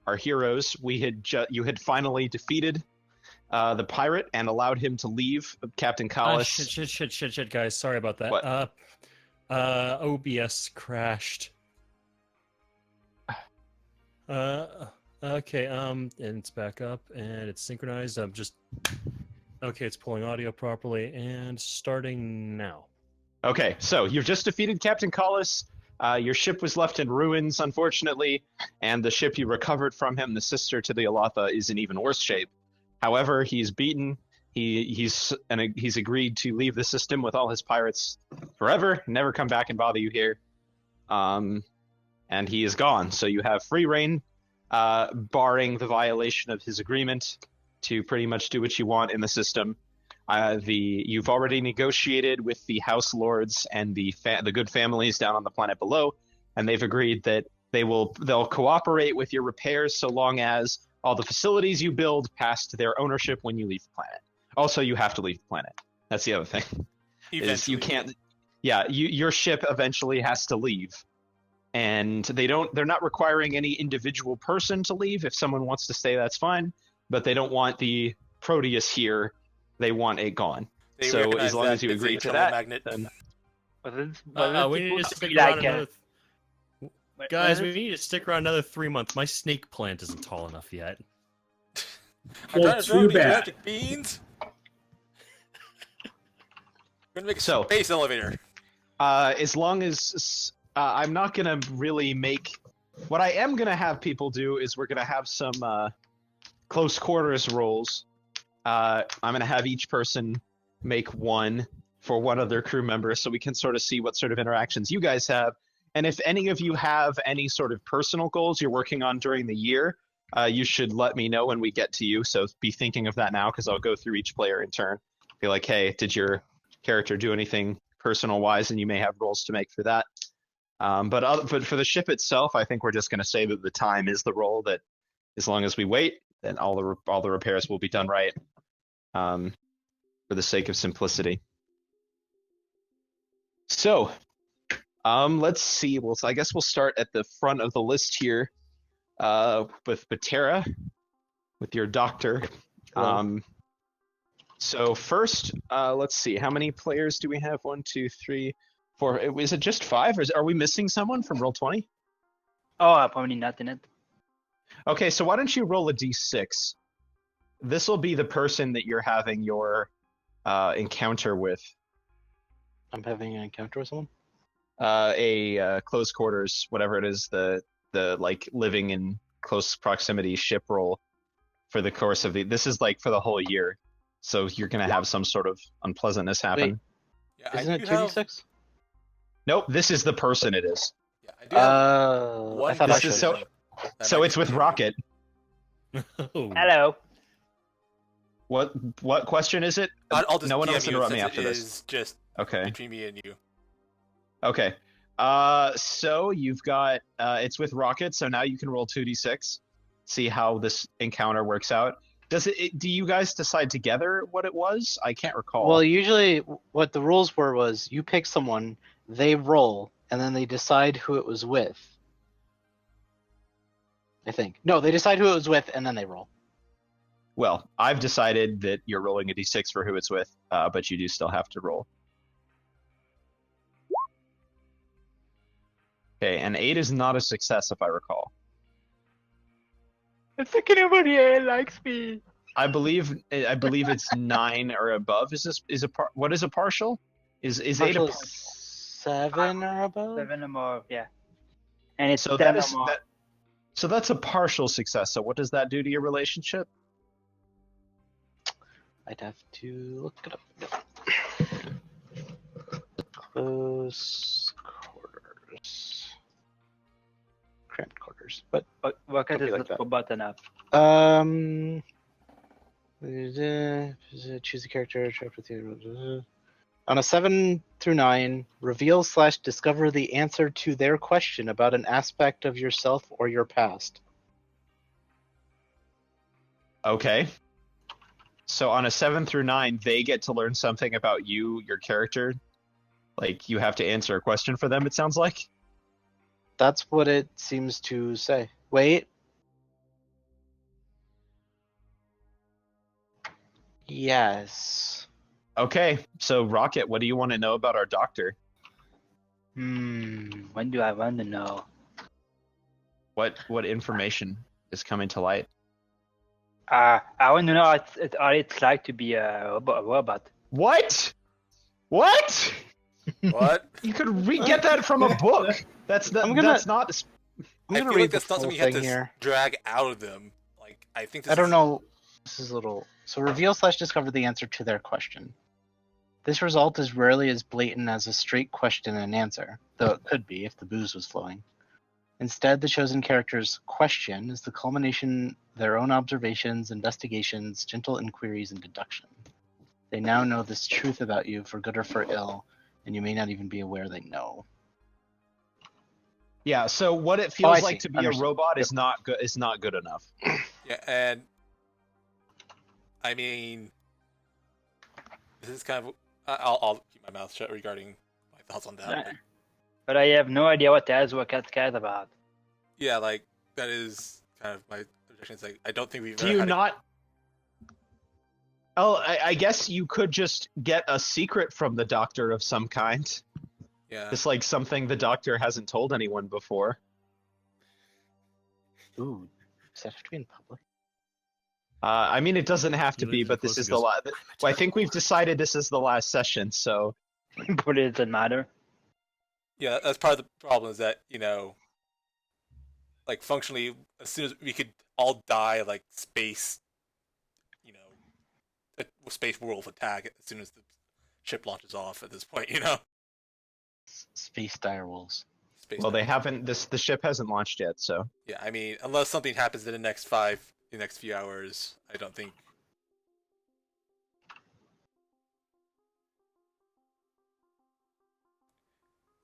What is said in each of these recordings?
our heroes, you had finally defeated the pirate and allowed him to leave. Captain Collis. Shit, guys. Sorry about that. What? OBS crashed. Okay, and it's back up, and it's synchronized. Okay, it's pulling audio properly, and starting now. Okay, so you've just defeated Captain Collis. Your ship was left in ruins, unfortunately, and the ship you recovered from him, the sister to the Alatha, is in even worse shape. However, he's beaten. He's agreed to leave the system with all his pirates forever, never come back and bother you here. And he is gone. So you have free reign, barring the violation of his agreement, to pretty much do what you want in the system. You've already negotiated with the House Lords and the good families down on the planet below, and they've agreed that they'll cooperate with your repairs so long as all the facilities you build pass to their ownership when you leave the planet. Also, you have to leave the planet. That's the other thing. Is you can't. Yeah, your ship eventually has to leave, and they're not requiring any individual person to leave. If someone wants to stay, that's fine. But they don't want the Proteus here. They want it gone. So as long as you agree to that, then... we need to stick around another... Guys, we need to stick around another 3 months. My snake plant isn't tall enough yet. Well, too bad. Beans. We're gonna make a space elevator. As long as I'm not gonna really make... What I am gonna have people do is we're gonna have some close quarters rolls. I'm going to have each person make one for one of their crew members so we can sort of see what sort of interactions you guys have. And if any of you have any sort of personal goals you're working on during the year, you should let me know when we get to you. So be thinking of that now, because I'll go through each player in turn. Be like, hey, did your character do anything personal-wise? And you may have roles to make for that. But for the ship itself, I think we're just going to say that the time is the role, that as long as we wait, then all the repairs will be done right, for the sake of simplicity. So, let's see. Well, I guess we'll start at the front of the list here, with Batera, with your doctor. So first, let's see. How many players do we have? 1, 2, 3, 4. Is it just 5? Or are we missing someone from Roll20? Oh, probably not in it. Okay, so why don't you roll a d6? This will be the person that you're having your encounter with. I'm having an encounter with someone? A close quarters, whatever it is, the like living in close proximity ship roll for the course of this is like for the whole year. So you're going to have some sort of unpleasantness happen. Wait, isn't it 2d6? Nope, this is the person it is. Yeah, I do have one. I thought this is so it's with Rocket. Hello. What question is it? I'll just no one DM else you interrupt me since after it this. is just Okay. between me and you. Okay. So you've got it's with Rocket, so now you can roll 2d6. See how this encounter works out. Do you guys decide together what it was? I can't recall. Well, usually what the rules were was you pick someone, they roll, and then they decide who it was with. I think. No, they decide who it was with, and then they roll. Well, I've decided that you're rolling a d6 for who it's with, but you do still have to roll. Okay, and 8 is not a success, if I recall. I think nobody here likes me. I believe it's 9 or above. What is a partial? Is 8 a 7 or above? 7 or more, yeah. And it's so 10 or more. So that's a partial success. So what does that do to your relationship? I'd have to look it up. Close quarters. Cramped quarters. But Rocket is like the button up. Choose a character. On a 7 through 9, reveal/discover the answer to their question about an aspect of yourself or your past. Okay. So on a 7 through 9, they get to learn something about you, your character. Like, you have to answer a question for them, it sounds like? That's what it seems to say. Wait. Yes. Okay, so Rocket, what do you want to know about our doctor? When do I want to know? What information is coming to light? I want to know how it's like to be a robot. What? What? What? You could get that from a book. That's not. I'm That's gonna not. I'm I gonna feel read like the that's not full something you have thing to here. drag out of them. Like, I think this I don't is- know. This is a little. So reveal/discover the answer to their question. This result is rarely as blatant as a straight question and answer, though it could be if the booze was flowing. Instead, the chosen character's question is the culmination of their own observations, investigations, gentle inquiries, and deduction. They now know this truth about you, for good or for ill, and you may not even be aware they know. Yeah. So what it feels I like see. to be Understood. a robot Yep. is not good. Is not good enough. Yeah, and I mean, this is kind of. I'll keep my mouth shut regarding my thoughts on that. Yeah. But I have no idea what Rocket cares about. Yeah, like that is kind of my objection. It's like I don't think we've. Do ever you had not? Oh, I guess you could just get a secret from the doctor of some kind. Yeah. It's like something the doctor hasn't told anyone before. Ooh, does that have to be in public? I mean, it doesn't have to And be, then but the this closer is the goes, last. Well, I think we've decided this is the last session, so But it doesn't matter. Yeah, that's part of the problem is that, like functionally, as soon as we could all die, like space, space world attack as soon as the ship launches off at this point, Space direwolves. Space well, they time. haven't. The ship hasn't launched yet, so Yeah, I mean, unless something happens in the next few hours, I don't think.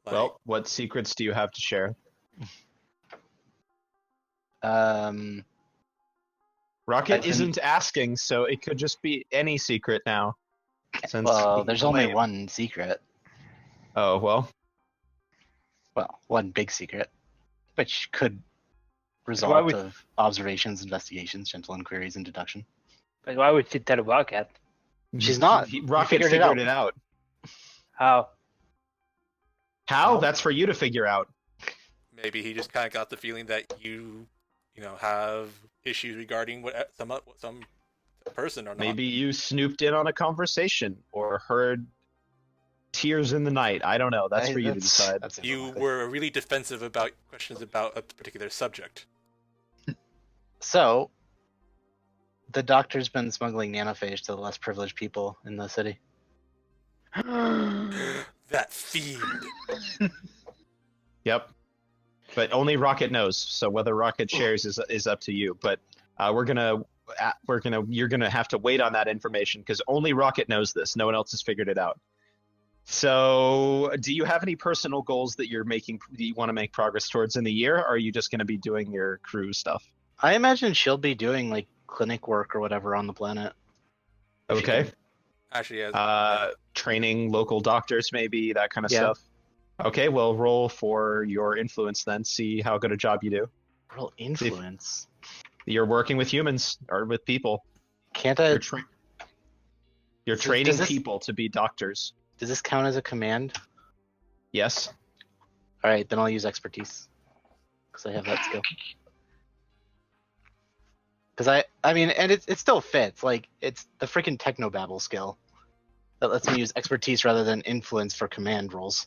well, what secrets do you have to share? Rocket isn't asking, so it could just be any secret now. Well, there's only lame. one secret. Oh well. Well, one big secret, which could result of observations, investigations, gentle inquiries, and deduction. But why would she tell Rocket? She's not. Rocket figured figured it out. How? How? That's for you to figure out. Maybe he just kind of got the feeling that you have issues regarding what some person or not. Maybe you snooped in on a conversation or heard tears in the night. I don't know. That's for you to decide. You were really defensive about questions about a particular subject. So, the doctor's been smuggling nanophage to the less privileged people in the city. That fiend. Yep. But only Rocket knows. So whether Rocket shares is up to you. But you're gonna have to wait on that information because only Rocket knows this. No one else has figured it out. So, do you have any personal goals that you want to make progress towards in the year? Or are you just going to be doing your crew stuff? I imagine she'll be doing like clinic work or whatever on the planet. Okay. Actually, yeah. Training local doctors, maybe that kind of stuff. Okay, well, roll for your influence then. See how good a job you do. Roll influence. You're working with humans or with people. Can't I? You're training people to be doctors. Does this count as a command? Yes. All right, then I'll use expertise because I have that skill. Because I mean, and it still fits. Like it's the freaking technobabble skill that lets me use expertise rather than influence for command rolls.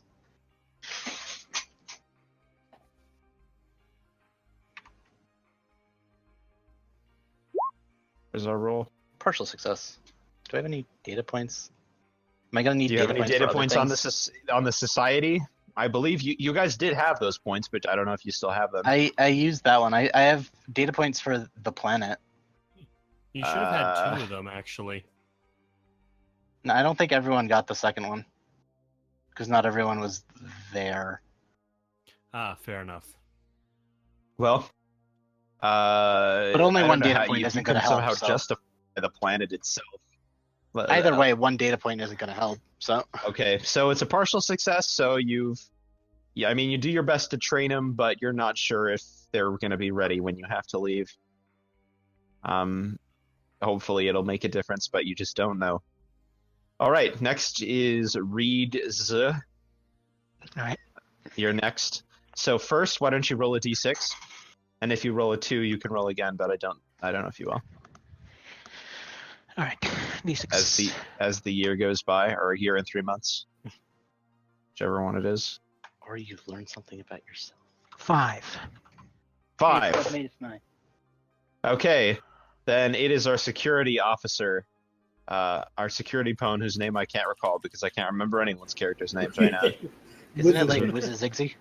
Where's our roll? Partial success. Do I have any data points? Am I gonna need? Do you have any data points on the society? I believe you guys did have those points, but I don't know if you still have them. I used that one. I have data points for the planet. You should have had 2 of them actually. No, I don't think everyone got the second one because not everyone was there. Ah, fair enough. Well, but only one data point isn't going to help. Somehow justify the planet itself. But, either way, one data point isn't going to help. So okay, so it's a partial success. So you do your best to train them, but you're not sure if they're going to be ready when you have to leave. hopefully it'll make a difference, but you just don't know. All right, next is Reed Z. All right. You're next. So first, why don't you roll a d6? And if you roll a 2, you can roll again, but I don't know if you will. All right. D6. As the year goes by, or a year and 3 months, whichever one it is. Or you learn something about yourself. 5. 5. Made it 9. Okay, then it is our security officer, our security pwn, whose name I can't recall because I can't remember anyone's characters' names right now. Isn't it like Wizzy?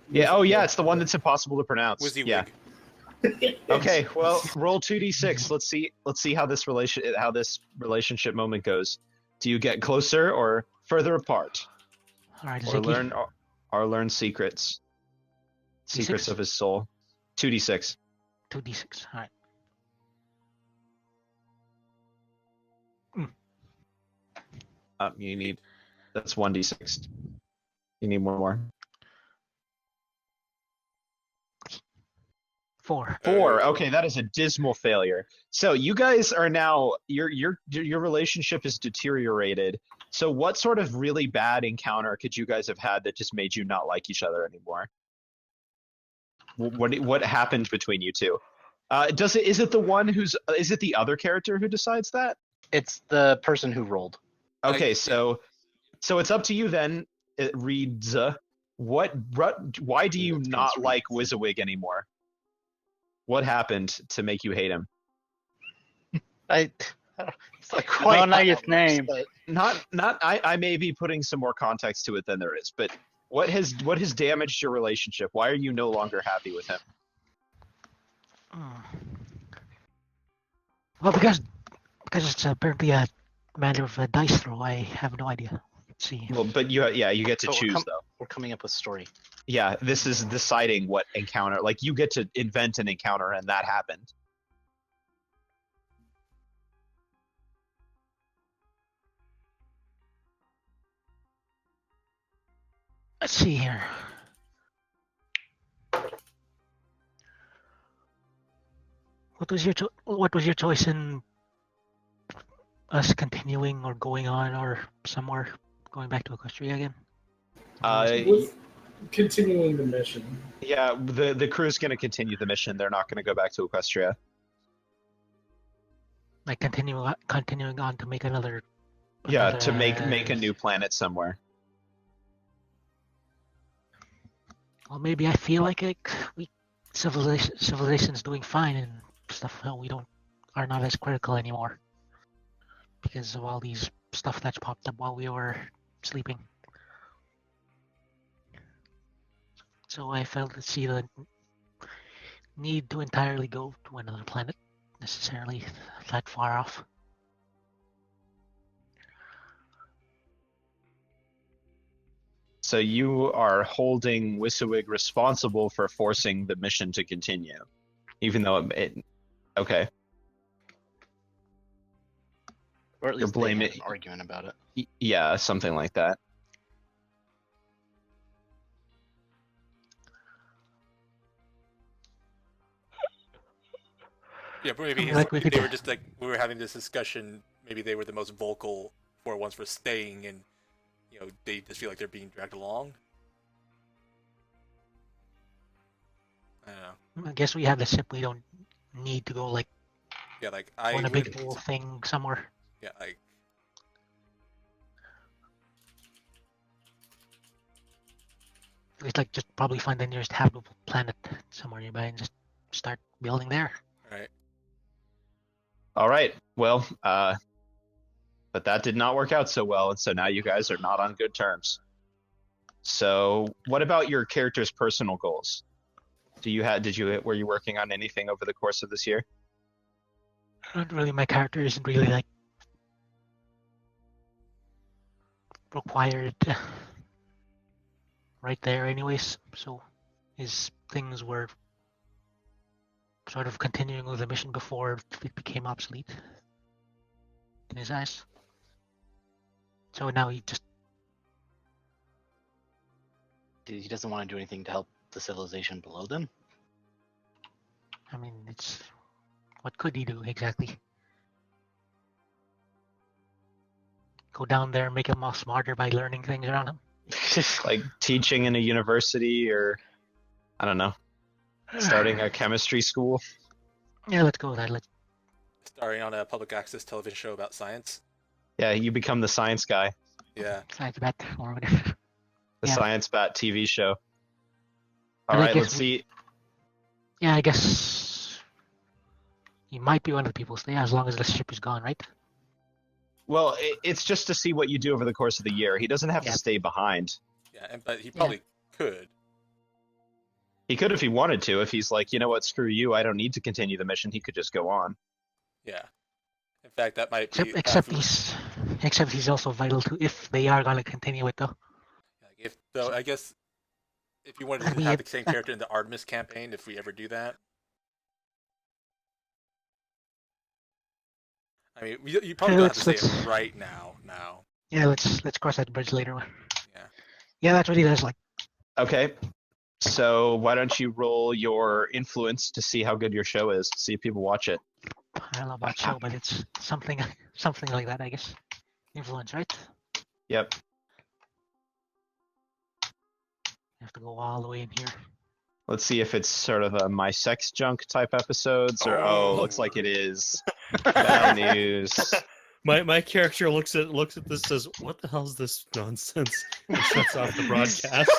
Yeah. Oh, yeah. It's the one that's impossible to pronounce. Wizzy Yeah. Okay. Well, roll 2d6. Let's see how this relationship moment goes. Do you get closer or further apart, All right, or Ziggy. learn secrets D6? of his soul? 2d6. 2d6. All right. You need. That's 1d6. You need one more. 4. 4. Okay, that is a dismal failure. So you guys are now your relationship is deteriorated. So what sort of really bad encounter could you guys have had that just made you not like each other anymore? What happened between you two? Is it the other character who decides that? It's the person who rolled. Okay, so it's up to you then. It reads, why do you not like Wizzawig anymore? What happened to make you hate him? It's like I quite don't know his obvious, name. but I may be putting some more context to it than there is, but what has damaged your relationship? Why are you no longer happy with him? Well, because it's apparently a matter of a dice throw. I have no idea. Let's see. Well, but you get to So choose though. we're coming up with story. Yeah, this is deciding what encounter. Like you get to invent an encounter, and that happened. Let's see here. What was your choice in us continuing or going on or somewhere going back to Equestria again? With continuing the mission. Yeah, the crew's going to continue the mission. They're not going to go back to Equestria. Like continuing on to make another. Yeah, to make a new planet somewhere. Well, maybe I feel like civilization's doing fine and stuff. We are not as critical anymore because of all these stuff that's popped up while we were sleeping. So I failed to see the need to entirely go to another planet necessarily that far off. So you are holding Wisawig responsible for forcing the mission to continue, even though it okay. Or at least blame they it- had an argument about it. Yeah, something like that. Yeah, but maybe Like we they could- were just like we were having this discussion. Maybe they were the most vocal for ones for staying, and they just feel like they're being dragged along. I don't know. I guess we have the simply don't need to go like Yeah, like on a big whole thing somewhere. Yeah, like It's like just probably find the nearest habitable planet somewhere nearby and just start building there. right. All right. Well, but that did not work out so well, and so now you guys are not on good terms. So, what about your character's personal goals? Were you working on anything over the course of this year? Not really. My character isn't really like required right there, anyways. So his things were sort of continuing with the mission before it became obsolete in his eyes. So now he doesn't want to do anything to help the civilization below them. I mean, what could he do exactly? Go down there, make him all smarter by learning things around him. Like teaching in a university, or I don't know, starting a chemistry school. Yeah, let's go with that. Let's. Starring on a public access television show about science. Yeah, you become the science guy. Yeah. Science bet or whatever. The Yeah. Science Bat TV show. All And I right, guess let's see. Yeah, I guess he might be one of the people stay as long as the ship is gone, right? Well, it's just to see what you do over the course of the year. He doesn't have Yeah. to stay behind. Yeah, but he probably could. He could if he wanted to. If he's like, you know what, screw you, I don't need to continue the mission. He could just go on. Yeah. In fact, that might be. Except he's also vital to if they are gonna continue it though. I guess if you wanted to have the same character in the Artemis campaign, if we ever do that. I mean, you probably don't have to say it right now. Yeah, let's cross that bridge later. Yeah. Yeah, that's what he does. Like. Okay. So why don't you roll your influence to see how good your show is? See if people watch it. I don't know about show, but it's something like that, I guess. Influence, right? Yep. You have to go all the way in here. Let's see if it's sort of a my sex junk type episodes, or looks like it is. Bad news. My character looks at this, says, "What the hell is this nonsense?" and shuts off the broadcast.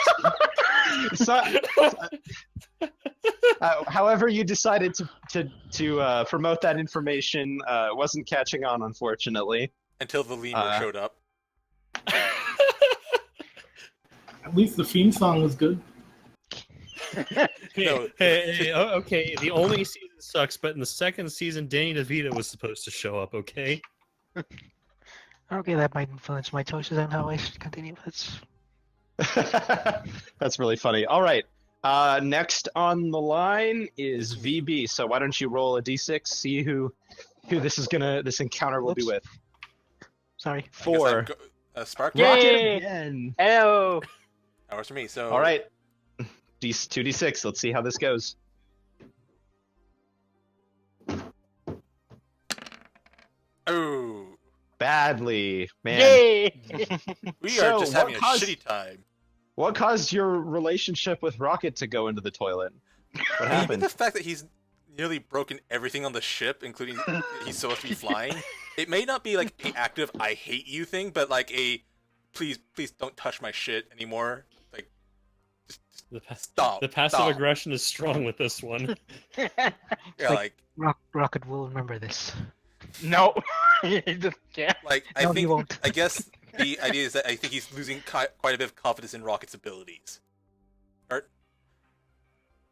However, you decided to promote that information. Wasn't catching on, unfortunately. Until the lemur showed up. At least the theme song was good. Okay. The only season sucks, but in the second season, Danny DeVito was supposed to show up. Okay. Okay, that might influence my choices on how I should continue. That's really funny. All right. Next on the line is VB. So why don't you roll a d6, see who this encounter will be with. Sorry. 4. Spark. Yay! Again. Hello. That works for me. So. All right. 2d6. Let's see how this goes. Oh. Badly, man. Yay! We are just having a shitty time. What caused your relationship with Rocket to go into the toilet? What Even happened? the fact that he's nearly broken everything on the ship, including he's supposed to be flying, it may not be like an active "I hate you" thing, but like a "please don't touch my shit anymore." Like, just stop. The passive stop. aggression is strong with this one. Yeah, like Rocket will remember this. No. He just can't. Like I No, he think won't. I guess the idea is that I think he's losing quite a bit of confidence in Rocket's abilities. Or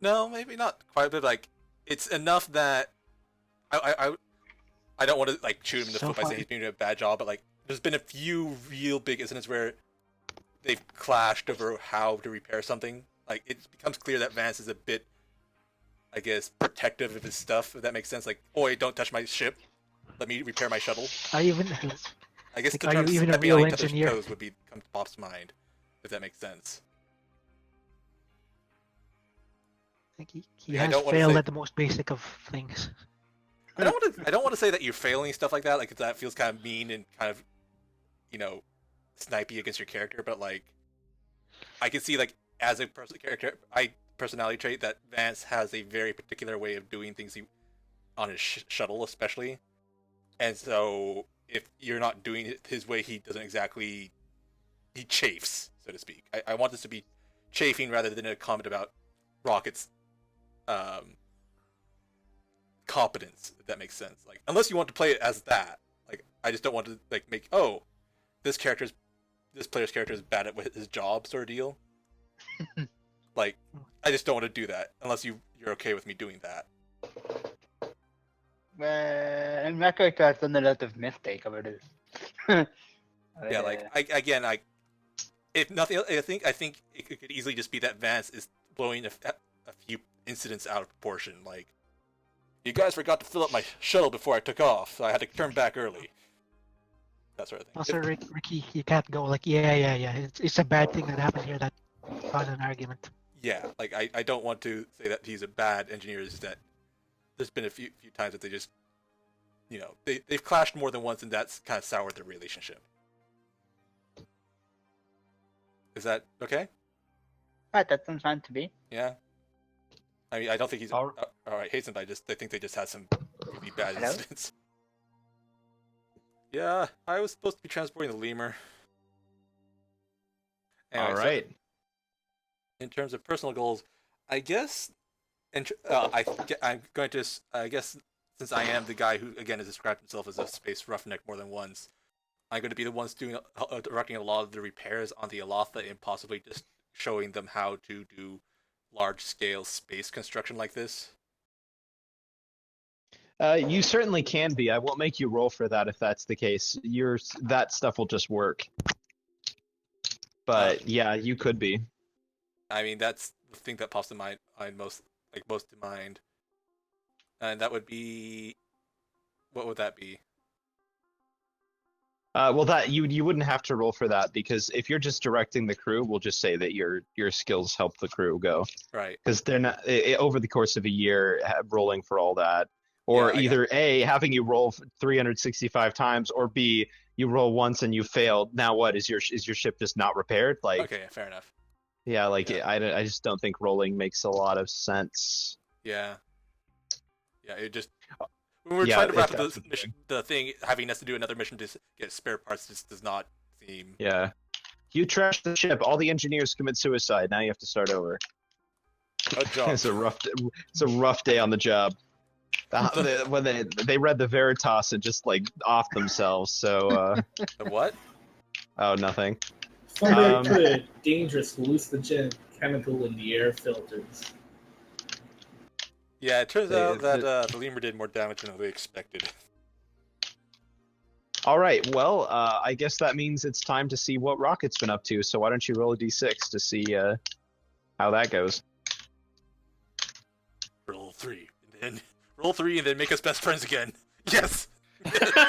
no, maybe not quite a bit. Like it's enough that I don't want to like shoot him in the foot by saying he's doing a bad job, but like there's been a few real big incidents where they've clashed over how to repair something. Like it becomes clear that Vance is a bit, I guess, protective of his stuff. If that makes sense. Like, "Oi, don't touch my ship. Let me repair my shuttle." I guess like, the are term you even a stepping real on each other's engineer? toes would come to Pop's mind, if that makes sense. He I has don't wanna failed say- at the most basic of things. I don't want to say that you're failing stuff like that. Like that feels kind of mean and kind of, snipey against your character. But like, I can see like as a personality trait that Vance has a very particular way of doing things on his shuttle, especially. And so if you're not doing it his way, he chafes, so to speak. I want this to be chafing rather than a comment about Rocket's competence, if that makes sense. Like, unless you want to play it as that. Like, I just don't want to like make this player's character is bad at his job sort of deal. Like, I just don't want to do that unless you're okay with me doing that. And my character has done a lot of mistake over this. Yeah, like if nothing, I think it could easily just be that Vance is blowing a few incidents out of proportion. Like, you guys forgot to fill up my shuttle before I took off, so I had to turn back early. That sort of thing. Also, Ricky, you can't go like, yeah. It's a bad thing that happened here that caused an argument. Yeah, like I don't want to say that he's a bad engineer. It's just that there's been a few times that they just, they've clashed more than once, and that's kind of soured their relationship. Is that okay? Right, that sounds fine to me. Yeah. I mean, I don't think he's All- all right. Hasten, I think they just had some really bad Hello? incidents. Yeah, I was supposed to be transporting the lemur. Anyway, All so right. in terms of personal goals, I guess, I'm going to, I guess, since I am the guy who again has described himself as a space roughneck more than once, I'm going to be the ones directing a lot of the repairs on the Alotha and possibly just showing them how to do large-scale space construction like this. You certainly can be. I won't make you roll for that if that's the case. That stuff will just work. But yeah, you could be. I mean, that's the thing that pops in mind most in mind, and that would be, what would that be? Well, that you wouldn't have to roll for that because if you're just directing the crew, we'll just say that your skills help the crew go. Right. Because they're not over the course of a year rolling for all that, or Yeah, either A, having you roll 365 times, or B, you roll once and you failed. Now what is your ship just not repaired? Like, Okay, fair enough. yeah, like Yeah. I just don't think rolling makes a lot of sense. Yeah. Yeah, it just when we're Yeah, trying to wrap if up that's the the mission, the thing having us to do another mission to get spare parts just does not seem. Yeah, you trashed the ship. All the engineers commit suicide. Now you have to start over. A job. It's a rough day on the job. When they read the Veritas and just like off themselves. So The what? oh, nothing. Somebody put a dangerous hallucinogenic chemical in the air filters. Yeah, it turns out that the lemur did more damage than we expected. All right. Well, I guess that means it's time to see what Rocket's been up to. So why don't you roll a d6 to see how that goes? Roll 3, and then make us best friends again. Yes.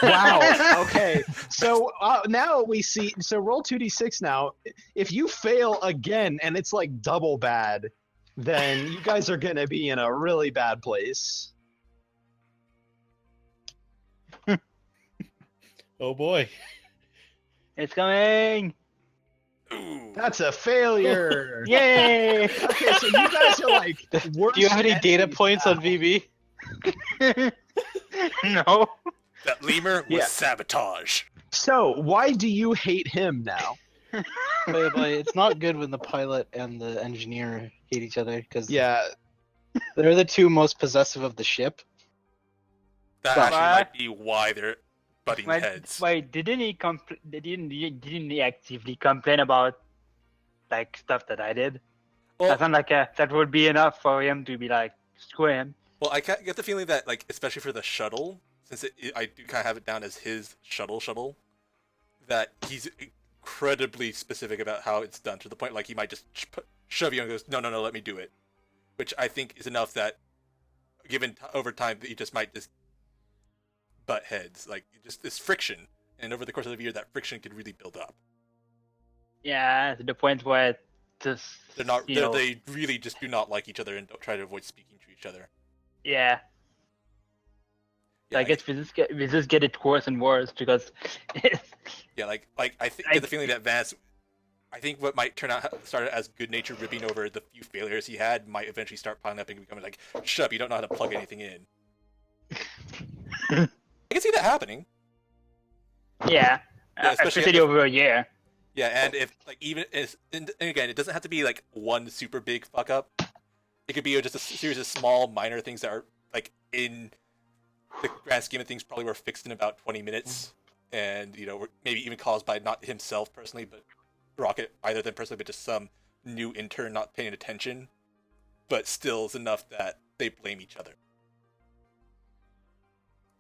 Wow. Okay. So now we see. So roll 2d6 now. If you fail again and it's like double bad, then you guys are gonna be in a really bad place. Oh boy. It's coming! Ooh. That's a failure. Yay! Okay, so you guys are like worse. Do you have any data enemies points now. on VB? No. That lemur was Yeah. sabotage. So why do you hate him now? But it's not good when the pilot and the engineer hate each other because Yeah. they're the two most possessive of the ship. That But- actually might be why they're butting heads. Wait, didn't he actively complain about like stuff that I did? Well, That's not like that would be enough for him to be like, screw him. well, I get the feeling that, like, especially for the shuttle, since I do kind of have it down as his shuttle, that he's incredibly specific about how it's done to the point, like, he might just shove you and goes, no, let me do it. Which I think is enough that, given over time, that he just might just butt heads. Like, just this friction. And over the course of the year, that friction could really build up. Yeah, to the point where it just They're not. you know, They really just do not like each other and don't try to avoid speaking to each other. yeah. Yeah, I guess we just get it worse and worse because Yeah, like I get the feeling that Vance, I think what might started as good-natured ripping over the few failures he had might eventually start piling up and becoming like, shut up, you don't know how to plug anything in. I can see that happening. yeah, Yeah, especially especially over a year. Yeah, and if like and again, it doesn't have to be like one super big fuck up. It could be just a series of small, minor things that are like in the grand scheme of things probably were fixed in about 20 minutes, and were maybe even caused by not himself personally, but Rocket either than personally, but just some new intern not paying attention. But still, is enough that they blame each other.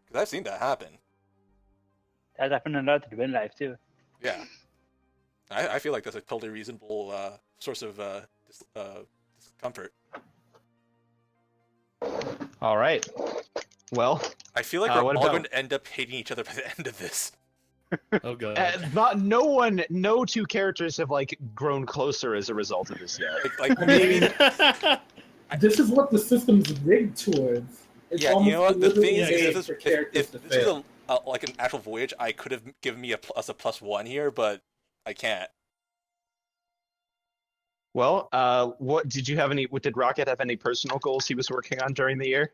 Because I've seen that happen. That happened a lot in real life too. Yeah, I feel like that's a totally reasonable source of discomfort. All right. Well, I feel like we're what all about- going to end up hating each other by the end of this. Oh god. no two characters have like grown closer as a result of this yet. Like maybe, This is what the system's rigged towards. It's yeah. You know what? The thing is, deliberately if for this, characters if to this fail. was like an actual voyage, I could have given me a +1 here, but I can't. Well, what did you have any? What did Rocket have any personal goals he was working on during the year?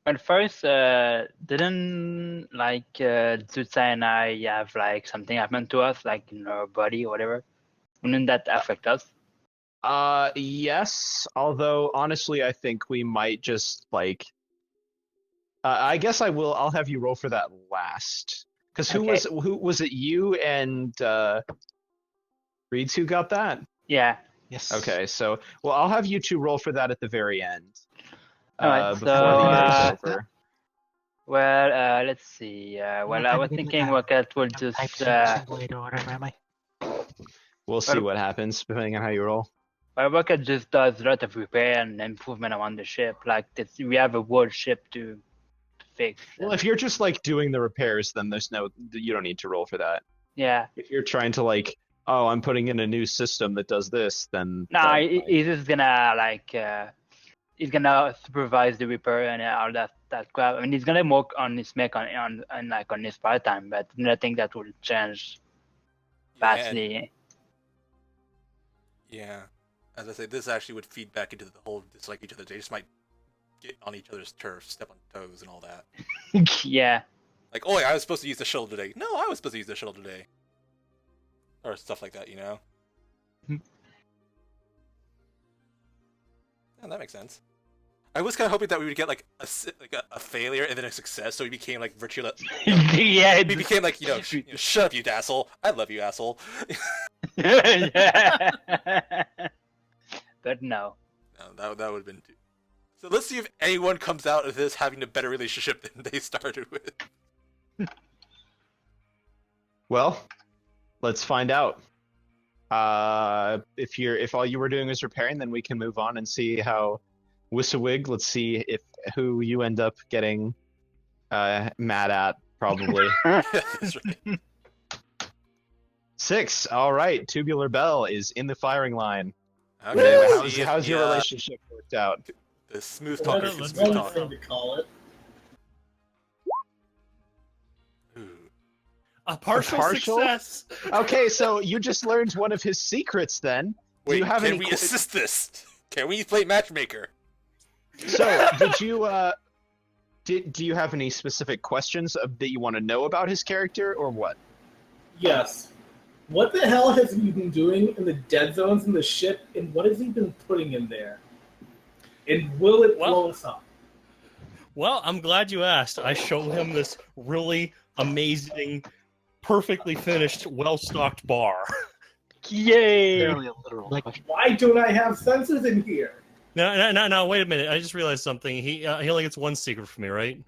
At first, didn't like Zutsa and I have like something happen to us, like in our body or whatever? Wouldn't that affect us? Yes. Although honestly, I think we might just like. I guess I'll have you roll for that last. Because who was it? You and Reeds who got that? Yeah. Yes. Okay, so I'll have you two roll for that at the very end. Alright, Before the year is over. Well, let's see. Well, I was thinking Rocket will just. Simulator or whatever, am I? We'll see what happens depending on how you roll. Well, Rocket just does a lot of repair and improvement around the ship. Like we have a whole ship to fix. Well, if you're just like doing the repairs, then you don't need to roll for that. Yeah. If you're trying to like, oh, I'm putting in a new system that does this, then. No, he's just gonna like. He's gonna supervise the repair and all that crap. I mean, he's gonna work on his mech on his part time, but nothing that will change vastly. Yeah, as I say, this actually would feed back into the whole dislike each other. They just might get on each other's turf, step on toes, and all that. Yeah. Like, oh, I was supposed to use the shuttle today. No, I was supposed to use the shuttle today. Or stuff like that, you know? Yeah, that makes sense. I was kind of hoping that we would get like a failure and then a success, so we became like virtual. Yeah. We became like shut up, you asshole. I love you, asshole. Yeah. But no. No, that would have been too. So let's see if anyone comes out of this having a better relationship than they started with. Well, let's find out. If all you were doing was repairing, then we can move on and see how Wissawig. Let's see who you end up getting mad at, probably. That's right. 6. All right, Tubular Bell is in the firing line. Okay, how's your relationship worked out? The smooth talker. That's one thing to call it. A partial success. Okay, so you just learned one of his secrets. Then, wait, do you have can we assist this? Can we play matchmaker? So, did you do you have any specific questions that you want to know about his character, or what? Yes. What the hell has he been doing in the dead zones in the ship, and what has he been putting in there? And will it blow us up? Well, I'm glad you asked. I showed him this really amazing, perfectly finished, well-stocked bar. Yay! Barely a literal question. Why don't I have sensors in here? No, wait a minute. I just realized something. He only gets one secret from me, right?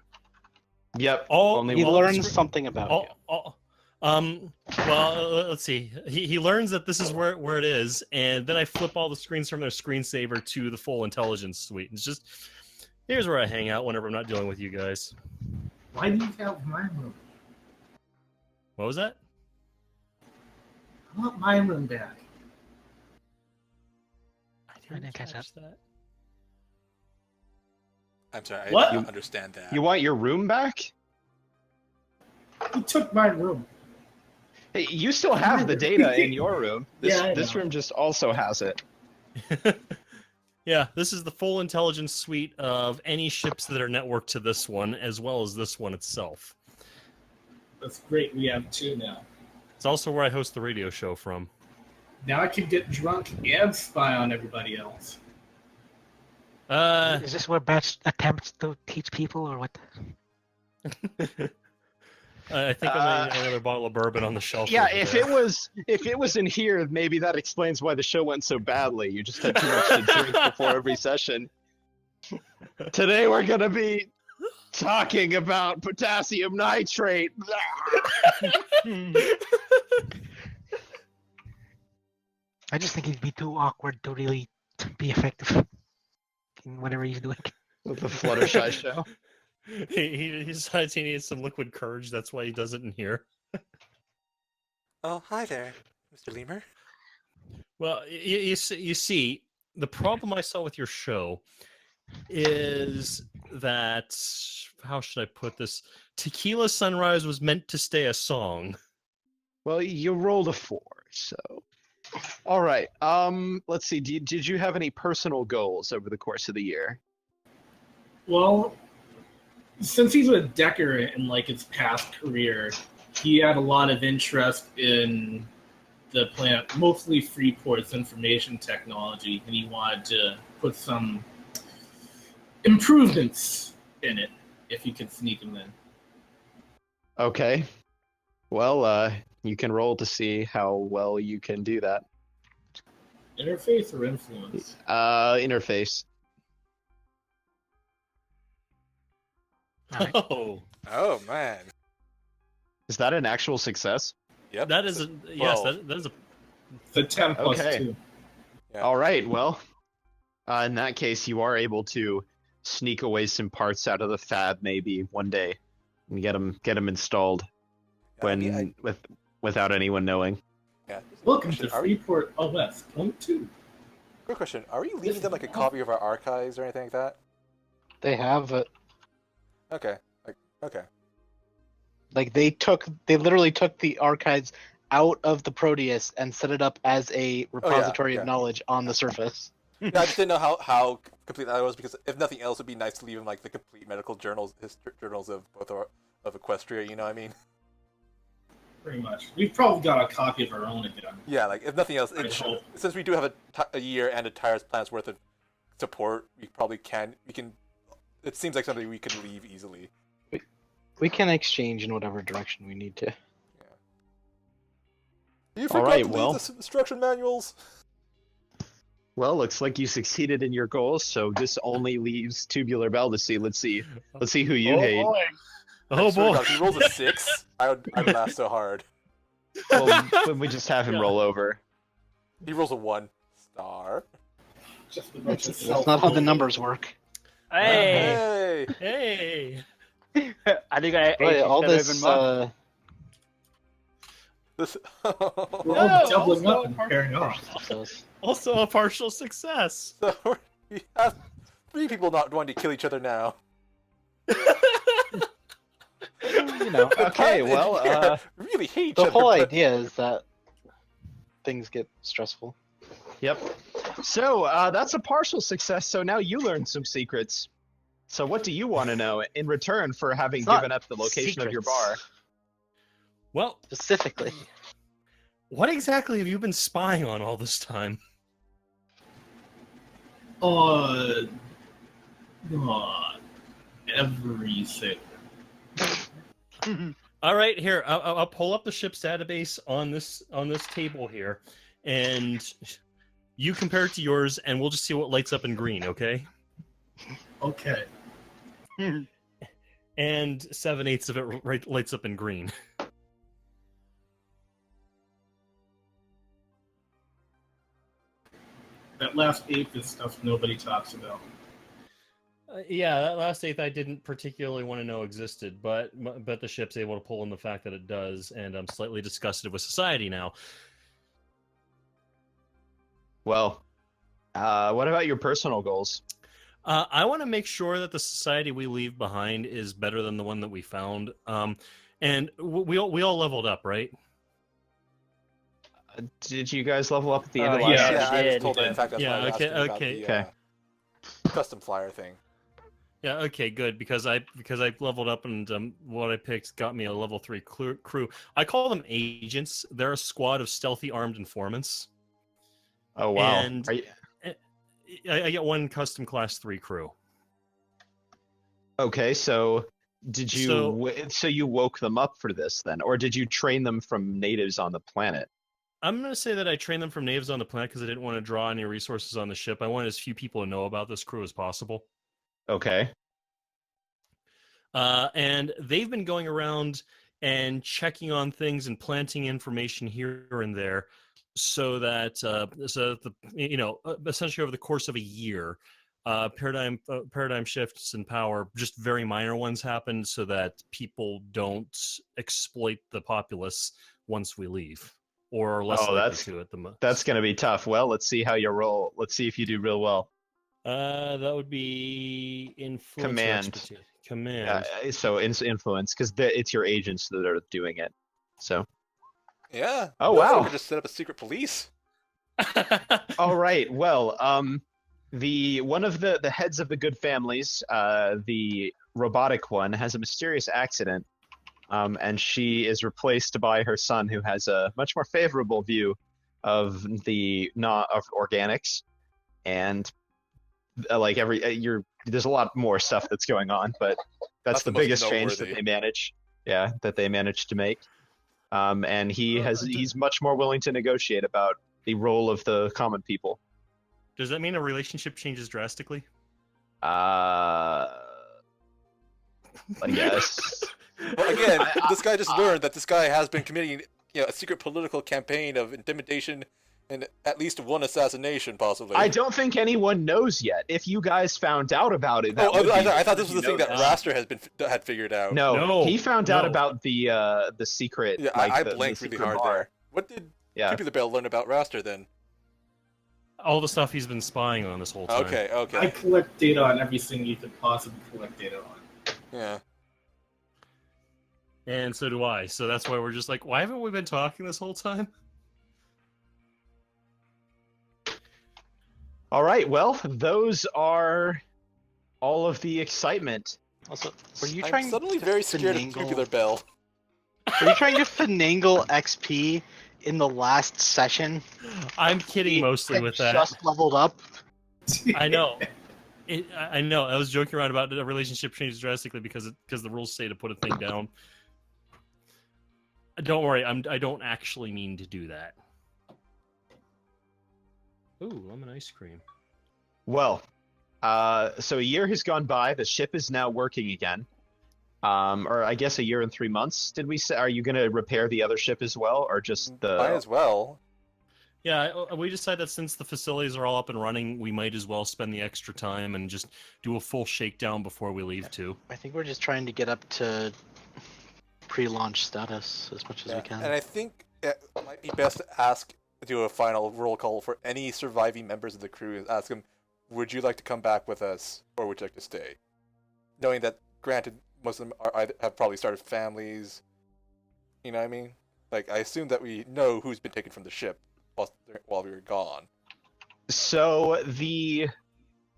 Yep. He learns something about you. Well, let's see. He learns that this is where it is, and then I flip all the screens from their screensaver to the full intelligence suite. It's just, here's where I hang out whenever I'm not dealing with you guys. Why do you have my room? What was that? I want my room back. I didn't catch that. I'm sorry, What? I don't understand that. You want your room back? He took my room. Hey, you still have the data in your room. This know. room just also has it. Yeah, this is the full intelligence suite of any ships that are networked to this one, as well as this one itself. That's great. We have 2 now. It's also where I host the radio show from. Now I can get drunk and spy on everybody else. Is this where Batch attempts to teach people, or what? I think I'm gonna another bottle of bourbon on the shelf. Yeah, if it was in here, maybe that explains why the show went so badly. You just had too much to drink before every session. Today we're gonna be talking about potassium nitrate. I just think it'd be too awkward to really be effective in whatever he's doing. With the Fluttershy show. He decides he needs some liquid courage. That's why he does it in here. Oh, hi there, Mr. Lemur. Well, you see, the problem I saw with your show is that, how should I put this? Tequila Sunrise was meant to stay a song. Well, you rolled a 4, so All right. Let's see. Did you have any personal goals over the course of the year? Well, since he's a Decker in like his past career, he had a lot of interest in the plant, mostly Freeport's information technology, and he wanted to put some improvements in it if you could sneak them in. Okay. Well, you can roll to see how well you can do that. Interface or influence? Interface. Alright. Oh, Oh man. Is that an actual success? Yep. that is a yes. 12. That is a The 10 plus Okay. 2. Yeah. All right. Well, in that case, you are able to sneak away some parts out of the fab maybe one day and get them installed I mean, without anyone knowing. yeah. Welcome to Are we, Freeport OS 0.2. quick question. Are we leaving them like a copy of our archives or anything like that? They have Okay. Okay. like they literally took the archives out of the Proteus and set it up as a repository yeah. of knowledge on the surface. Yeah, I just didn't know how complete that was, because if nothing else, it'd be nice to leave him like the complete medical journals, journals of both of Equestria. You know what I mean? Pretty much. We've probably got a copy of our own again. Yeah, like if nothing else, I hope. since we do have a year and a tire's plan's worth of support, we probably can. We can. It seems like something we could leave easily. We can exchange in whatever direction we need to. You All forgot right, to leave well. the instruction manuals. Well, looks like you succeeded in your goals, so this only leaves Tubular Bell to see. Let's see who you hate. oh I swear to boy. God, if he rolls a 6, I'd laugh so hard. Well, when we just have him Yeah. roll over. He rolls a 1 star. Just a bunch of That's not how the numbers work. Hey, Hey! Hey. are you gonna Right, age all each other this even more? This. We're all No, doubling also up and pairing off. Also a partial success. So we have 3 people not wanting to kill each other now. You know, Okay, well, really hate each the other. whole but- idea is that things get stressful. Yep. So that's a partial success. So now you learned some secrets. So what do you want to know in return for having It's not given up the location of your secrets. bar? Well, Specifically, what exactly have you been spying on all this time? Everything. All right, here I'll pull up the ship's database on this table here, and you compare it to yours, and we'll just see what lights up in green, okay? Okay. And 7/8 of it lights up in green. That last eighth is stuff nobody talks about. Yeah, that last eighth I didn't particularly want to know existed, but the ship's able to pull in the fact that it does, and I'm slightly disgusted with society now. Well, what about your personal goals? I want to make sure that the society we leave behind is better than the one that we found. And we all leveled up, right? Did you guys level up at the end of Yeah. last Yeah, year? I was did. told that. In fact, that's Yeah, why I was okay, asking about okay. the Okay. custom flyer thing. Yeah. Okay. Good. Because I leveled up, and what I picked got me a level 3 crew. I call them agents. They're a squad of stealthy armed informants. Oh wow. And Are you... I get one custom class 3 crew. Okay, so did you So- so you woke them up for this then, or did you train them from natives on the planet? I'm going to say that I trained them from natives on the planet because I didn't want to draw any resources on the ship. I wanted as few people to know about this crew as possible. Okay. And they've been going around and checking on things and planting information here and there, so that essentially over the course of a year, paradigm shifts in power, just very minor ones happen, so that people don't exploit the populace once we leave, or are less Oh, likely that's- to at the moment. That's going to be tough. Well, let's see how you roll. Let's see if you do real well. That would be influence or Command. expertise. Command. So influence, because it's your agents that are doing it. So Yeah. Oh, no, wow. We could just set up a secret police. All right. Well, the one of the heads of the good families, the robotic one, has a mysterious accident, and she is replaced by her son, who has a much more favorable view of the not of organics, and like there's a lot more stuff that's going on, but that's the the most biggest change that noteworthy. they manage. Yeah, that they managed to make. And he's much more willing to negotiate about the role of the common people. Does that mean a relationship changes drastically? I guess. Well, again, this guy just learned that this guy has been committing, a secret political campaign of intimidation and at least one assassination, possibly. I don't think anyone knows yet. If you guys found out about it, that would be I thought good this if was the you thing that know Raster had figured out. No, he found out no. about the secret. Yeah, like, I the blanked really secret hard bar. there. What did Yeah. Creepy the Bell learn about Raster then? All the stuff he's been spying on this whole time. Okay. I collect data on everything you could possibly collect data on. Yeah. And so do I. So that's why we're just like, why haven't we been talking this whole time? All right. Well, those are all of the excitement. Also, were you I'm trying suddenly to very scared of finagle- Tubular Bell. Were you trying to finagle XP in the last session? I'm kidding mostly It with that. Just leveled up. I know. I know. I was joking around about the relationship changes drastically because the rules say to put a thing down. Don't worry. I don't actually mean to do that. Ooh, lemon ice cream. Well, so a year has gone by. The ship is now working again. Or I guess a year and 3 months. Did we say? Are you going to repair the other ship as well, or just the? Might as well. Yeah, we decided that since the facilities are all up and running, we might as well spend the extra time and just do a full shakedown before we leave too. I think we're just trying to get up to pre-launch status as much as we can. And I think it might be best to do a final roll call for any surviving members of the crew and ask them, would you like to come back with us, or would you like to stay? Knowing that, granted, most of them have probably started families. You know what I mean? Like, I assume that we know who's been taken from the ship while we were gone. So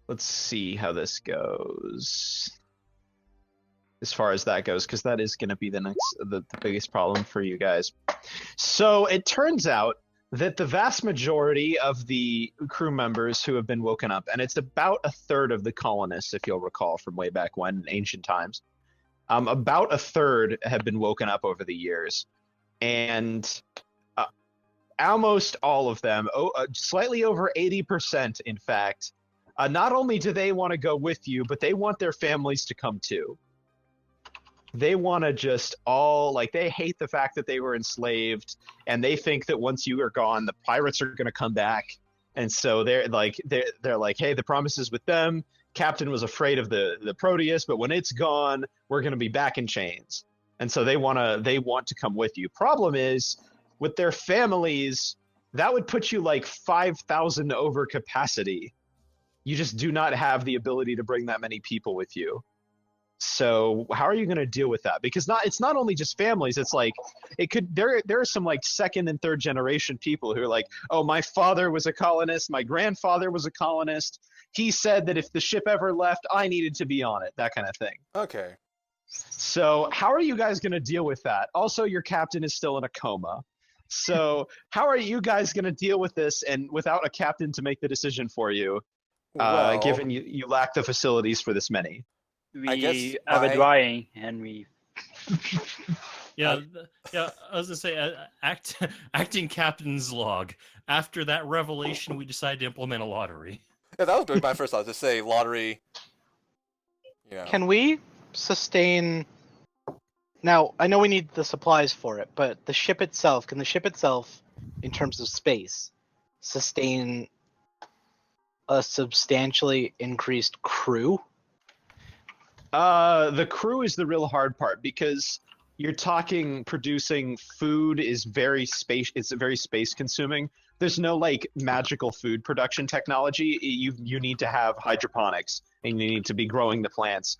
let's see how this goes. As far as that goes, because that is going to be the biggest problem for you guys. So it turns out that the vast majority of the crew members who have been woken up, and it's about a third of the colonists, if you'll recall from way back when, in ancient times, about a third have been woken up over the years, and almost all of them, slightly over 80%, in fact, not only do they want to go with you, but they want their families to come too. They want to just they hate the fact that they were enslaved, and they think that once you are gone, the pirates are going to come back. And so they're like, hey, the promise is with them. Captain was afraid of the Proteus, but when it's gone, we're going to be back in chains. And so they want to come with you. Problem is, with their families, that would put you like 5,000 over capacity. You just do not have the ability to bring that many people with you. So how are you going to deal with that? Because it's not only just families. It's like there are some like second and third generation people who are like, oh, my father was a colonist, my grandfather was a colonist. He said that if the ship ever left, I needed to be on it, that kind of thing. Okay. So how are you guys going to deal with that? Also, your captain is still in a coma. So how are you guys going to deal with this and without a captain to make the decision for you, given you lack the facilities for this many? We have a drawing and we. Yeah, I was gonna say, acting captain's log. After that revelation, we decided to implement a lottery. Yeah, that was going to be my first thought, to say lottery. Can we sustain... Now, I know we need the supplies for it, but can the ship itself, in terms of space, sustain a substantially increased crew? The crew is the real hard part, because you're talking producing food is it's very space consuming. There's no like magical food production technology. You need to have hydroponics, and you need to be growing the plants,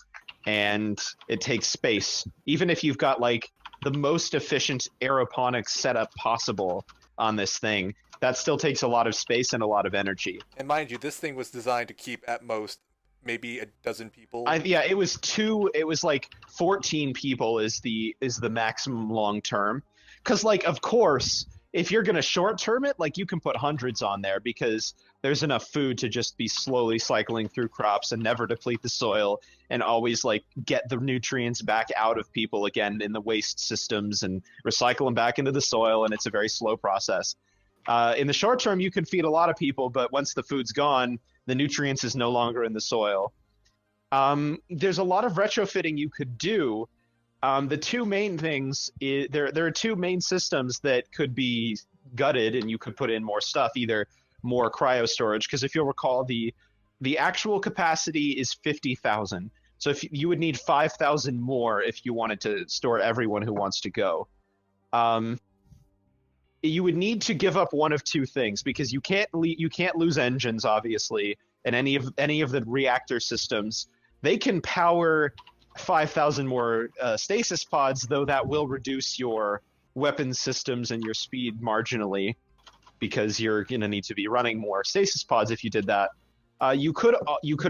and it takes space. Even if you've got like the most efficient aeroponics setup possible on this thing, that still takes a lot of space and a lot of energy. And mind you, this thing was designed to keep at most maybe a dozen people. Yeah, it was two. It was like 14 people is the maximum long term. Because like, of course, if you're gonna short term it, like you can put hundreds on there because there's enough food to just be slowly cycling through crops and never deplete the soil and always like get the nutrients back out of people again in the waste systems and recycle them back into the soil, and it's a very slow process. In the short term, you can feed a lot of people, but once the food's gone, the nutrients is no longer in the soil. There's a lot of retrofitting you could do. The two main things there are two main systems that could be gutted, and you could put in more stuff, either more cryo storage, because if you'll recall, the actual capacity is 50,000. So if you would need 5,000 more if you wanted to store everyone who wants to go. You would need to give up one of two things, because you can't lose engines, obviously, and any of the reactor systems. They can power 5,000 more stasis pods, though that will reduce your weapon systems and your speed marginally, because you're going to need to be running more stasis pods if you did that. You could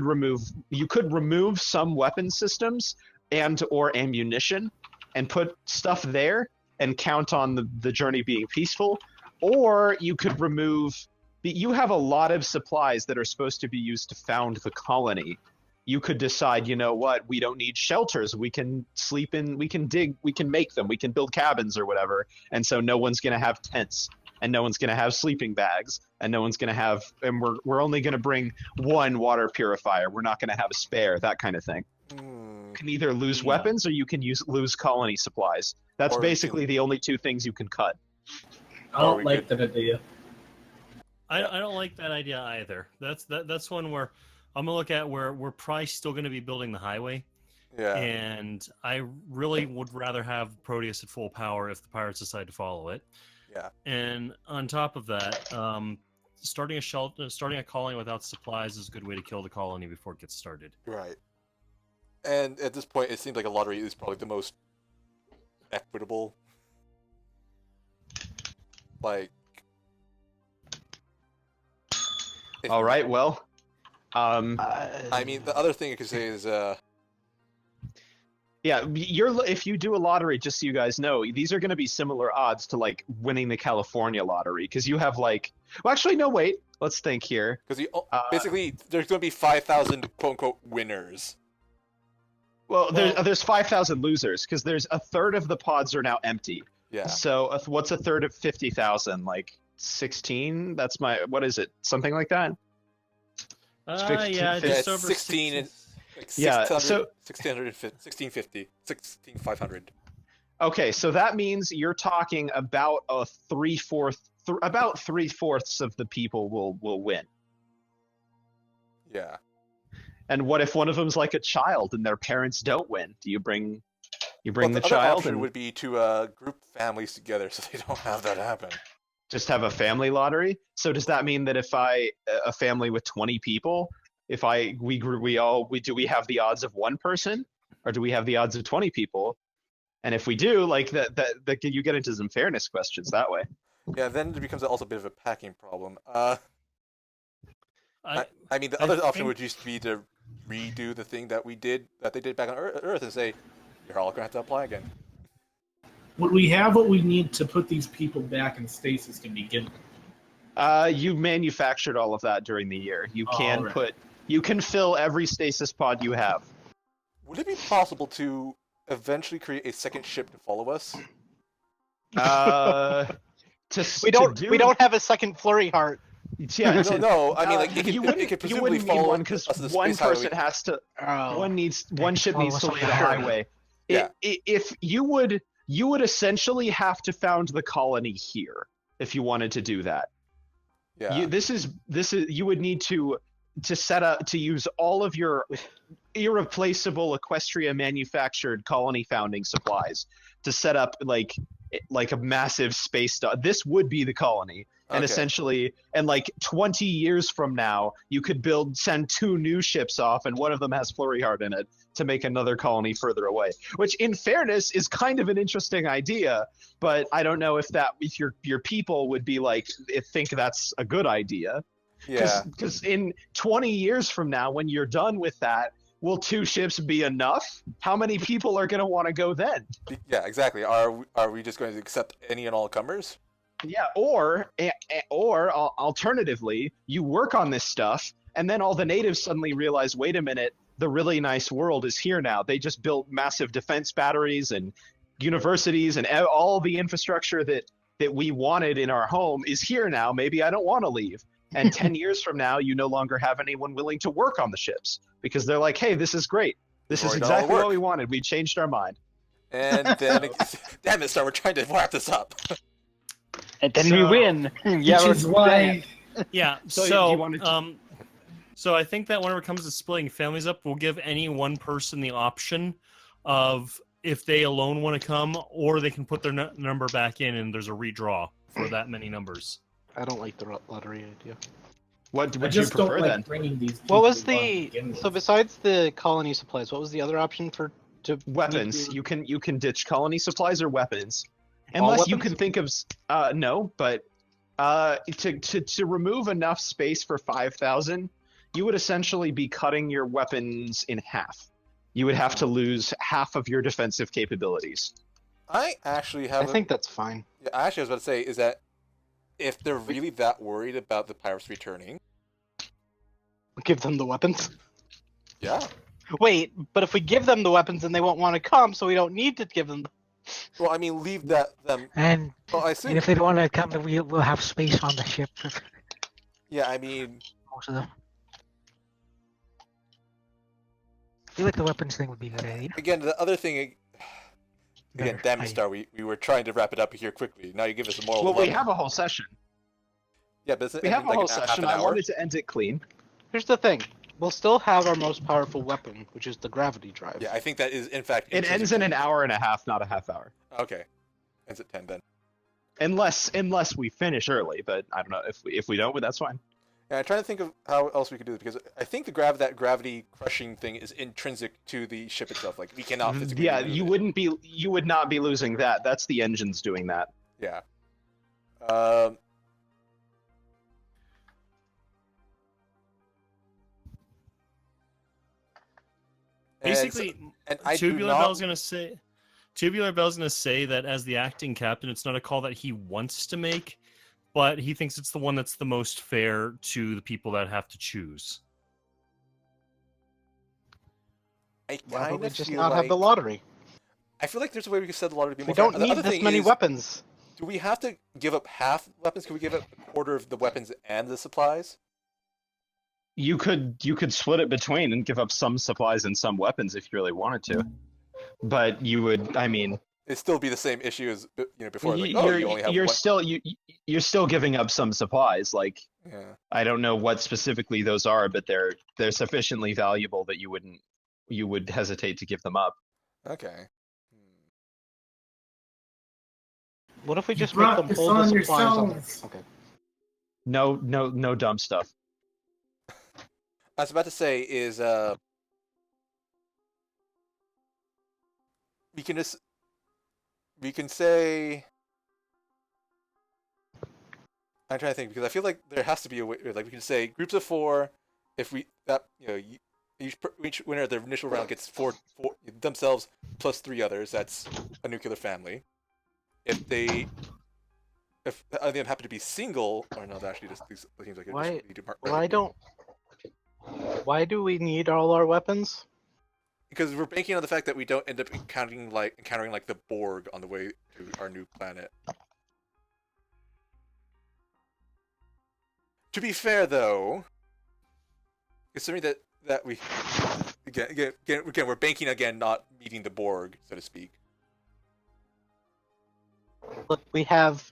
remove some weapon systems and or ammunition and put stuff there and count on the journey being peaceful, or you could remove. You have a lot of supplies that are supposed to be used to found the colony. You could decide, you know what, we don't need shelters. We can sleep in, we can dig, we can make them, we can build cabins or whatever. And so no one's going to have tents, and no one's going to have sleeping bags, and no one's going to have, and we're only going to bring one water purifier. We're not going to have a spare, that kind of thing. You can either lose weapons or you can lose colony supplies. That's basically the only two things you can cut. I don't like that idea. I don't like that idea either. That's one where I'm gonna look at where we're probably still going to be building the highway. Yeah. And I really would rather have Proteus at full power if the pirates decide to follow it. Yeah. And on top of that, starting a colony without supplies is a good way to kill the colony before it gets started. Right. And at this point, it seems like a lottery is probably the most equitable. Like. All right. Well. I mean, the other thing I could say is. Yeah, if you do a lottery, just so you guys know, these are going to be similar odds to like winning the California lottery, because you have like, well, actually, no, wait, let's think here. Because basically, there's going to be 5,000 quote unquote winners. Well, there's 5,000 losers, because there's a third of the pods are now empty. Yeah. So what's a third of 50,000? Like 16? That's what is it? Something like that? Yeah, just over 16 and. Like yeah, so 1650, 16,500. Okay, so that means you're talking about about 3/4 of the people will win. Yeah. And what if one of them's like a child and their parents don't win? Do you bring the other child? Option would be to group families together so they don't have that happen. Just have a family lottery. So does that mean that if a family with 20 people? If we have the odds of one person, or do we have the odds of 20 people? And if we do, like that you get into some fairness questions that way. Yeah, then it becomes also a bit of a packing problem. I mean, the other option would just be to redo the thing that they did back on Earth, and say, you're all gonna have to apply again. Would we have what we need to put these people back in stasis to begin with? You manufactured all of that during the year. You can fill every stasis pod you have. Would it be possible to eventually create a second ship to follow us? We don't have a second Flurry Heart. Yeah, no. I mean, like it could presumably follow one, because one person has to. One ship needs to lead a highway. Yeah. If you would essentially have to found the colony here if you wanted to do that. Yeah. You would need to set up to use all of your irreplaceable Equestria manufactured colony founding supplies to set up like like a massive space this would be the colony. And Okay. essentially, and like 20 years from now, you could send 2 new ships off, and one of them has Flurry Heart in it to make another colony further away. Which, in fairness, is kind of an interesting idea, but I don't know if your people would be like think that's a good idea. Yeah. Because in 20 years from now, when you're done with that, will 2 ships be enough? How many people are going to want to go then? Yeah, exactly. Are we just going to accept any and all comers? Yeah, or alternatively, you work on this stuff, and then all the natives suddenly realize, wait a minute, the really nice world is here now. They just built massive defense batteries and universities, and all the infrastructure that we wanted in our home is here now. Maybe I don't want to leave. And 10 years from now, you no longer have anyone willing to work on the ships because they're like, hey, this is great. This is exactly what we wanted. We changed our mind. And then, damn it, Star, we're trying to wrap this up. And then we win. Which is why Yeah. So So, you wanted to- so I think that whenever it comes to splitting families up, we'll give any one person the option of if they alone want to come, or they can put their number back in, and there's a redraw for that many numbers. I don't like the lottery idea. What I would you just don't prefer like then? bringing these. What was people on the to begin with. so besides the colony supplies? What was the other option for to Weapons. You can ditch colony supplies or weapons, All unless you weapons? can think of no. But to remove enough space for 5,000, you would essentially be cutting your weapons in half. You would have to lose half of your defensive capabilities. I actually I have. think that's fine. Yeah, actually, I was about to say is that if they're really that worried about the pirates returning, Give them the weapons. yeah. Wait, but if we give them the weapons, then they won't want to come, so we don't need to give them. Well, I mean, leave them. And, Well, I and assume. if they don't want to come, then we'll have space on the ship for Yeah, I mean, most of them. I feel like the weapons thing would be a good idea. again, the other thing. Again, Better damn it, idea. Star. We were trying to wrap it up here quickly. Now you give us a moral. Well, we dilemma. have a whole session. Yeah, but We have a whole half session. an I hour. wanted to end it clean. Here's the thing: we'll still have our most powerful weapon, which is the gravity drive. Yeah, I think that is in fact. It ends in an hour and a half, not a half hour. Okay, ends at 10 then. Unless we finish early, but I don't know if we don't, that's fine. Yeah, I'm trying to think of how else we could do this because I think that gravity crushing thing is intrinsic to the ship itself. Like we cannot physically. Yeah, remove it. you would not be losing that. That's the engines doing that. Yeah. Basically, and I do Tubular not. Bell's gonna say that as the acting captain, it's not a call that he wants to make, but he thinks it's the one that's the most fair to the people that have to choose. I Why kind don't we of just feel not like, have the lottery? I feel like there's a way we could set the lottery to be We more fair. don't The need other this thing many is, weapons. Do we have to give up half weapons? Can we give up a quarter of the weapons and the supplies? You could split it between and give up some supplies and some weapons if you really wanted to. But you would, I mean, It'd still be the same issue as before. Like, you're, you only have you're one. still you're still giving up some supplies. Like Yeah. I don't know what specifically those are, but they're sufficiently valuable that you would hesitate to give them up. Okay. What if we You just make brought them this hold the on supplies on them? yourselves. Okay. No dumb stuff. I was about to say is we can say I'm trying to think because I feel like there has to be a way like we can say groups of 4 if we that each winner of the initial round gets four themselves plus 3 others. That's a nuclear family. If any of them happen to be single or no, that actually just seems like Why do we need all our weapons? because we're banking on the fact that we don't end up encountering like the Borg on the way to our new planet. To be fair, though, considering that we again we're banking again not meeting the Borg, so to speak. Look, we have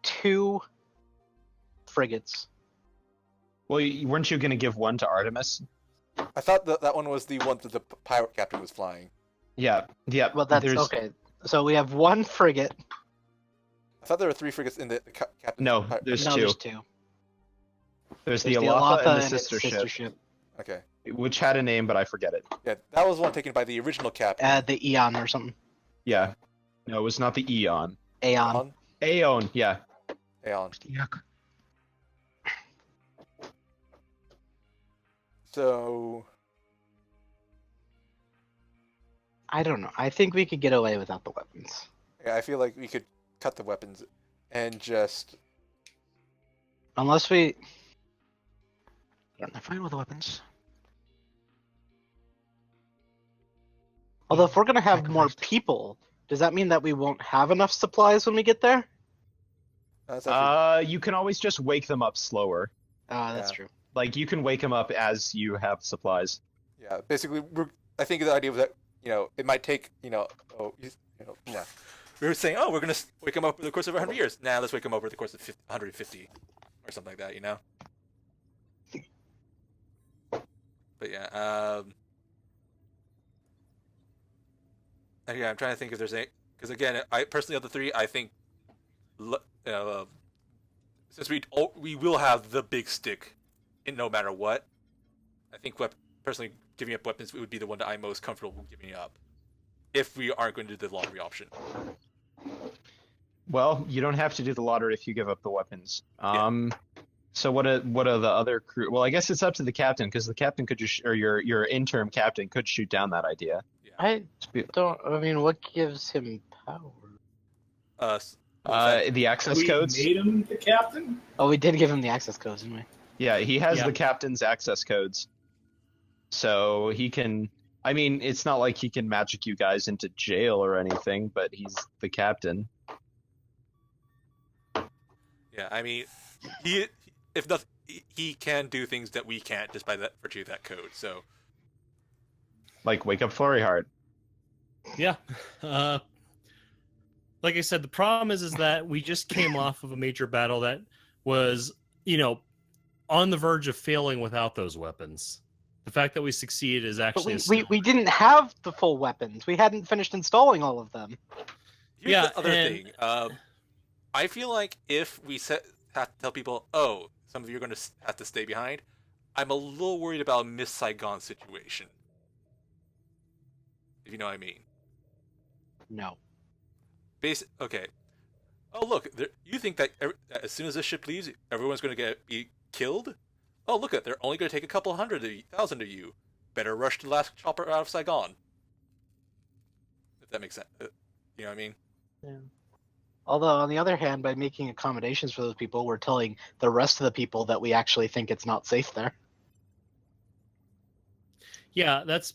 2 frigates. Well, weren't you going to give one to Artemis? I thought that one was the one that the pirate captain was flying. Yeah. Well, that's there's- okay. So we have one frigate. I thought there were 3 frigates in the captain's. No, there's No, two. there's two. There's There's the Alatha and the its sister ship, Okay. which had a name, but I forget it. Yeah, that was one taken by the original captain. The Eon or something. Yeah. No, it was not the Eon. Aeon. Aeon, yeah. Aeon. Yuck. So I don't know. I think we could get away without the weapons. yeah, I feel like we could cut the weapons and just. Unless we... I'm fine with the weapons. Although if we're going to have more Sacrificed. people, does that mean that we won't have enough supplies when we get there? That's actually, You can always just wake them up slower. That's Yeah. true. Like, you can wake them up as you have supplies. yeah, basically, I think the idea was that it might take yeah. We were saying, oh, we're gonna wake them up over the course of 100 years. Nah, let's wake them up over the course of 150 or something like that. But yeah, I'm trying to think if there's any, because again, I personally of the 3, I think, since we will have the big stick, in no matter what, I think personally giving up weapons would be the one that I'm most comfortable giving up, if we aren't going to do the lottery option. Well, you don't have to do the lottery if you give up the weapons. Yeah. So what are the other crew? Well, I guess it's up to the captain, because the captain could just, or your interim captain could shoot down that idea. I mean, what gives him power? The access We codes. made him the captain. Oh, we did give him the access codes, didn't we? Yeah, he has Yeah. the captain's access codes. So he can, I mean, it's not like he can magic you guys into jail or anything, but he's the captain. Yeah, I mean, if nothing, he can do things that we can't just by that virtue of that code. So Like, wake up Flurry Heart. Yeah. Like I said, the problem is that we just came off of a major battle that was, on the verge of failing without those weapons. The fact that we succeeded is But actually we didn't have the full weapons. We hadn't finished installing all of them. here's Yeah, the other and- thing. I feel like if we have to tell people, oh, some of you are going to have to stay behind, I'm a little worried about a Miss Saigon situation. If you know what I mean. No. Okay. Oh, look, you think that as soon as this ship leaves, everyone's going to be killed? Oh, look they're only going to take a couple thousand of you. Better rush the last chopper out of Saigon. If that makes sense. You know what I mean? Yeah. Although, on the other hand, by making accommodations for those people, we're telling the rest of the people that we actually think it's not safe there. Yeah, that's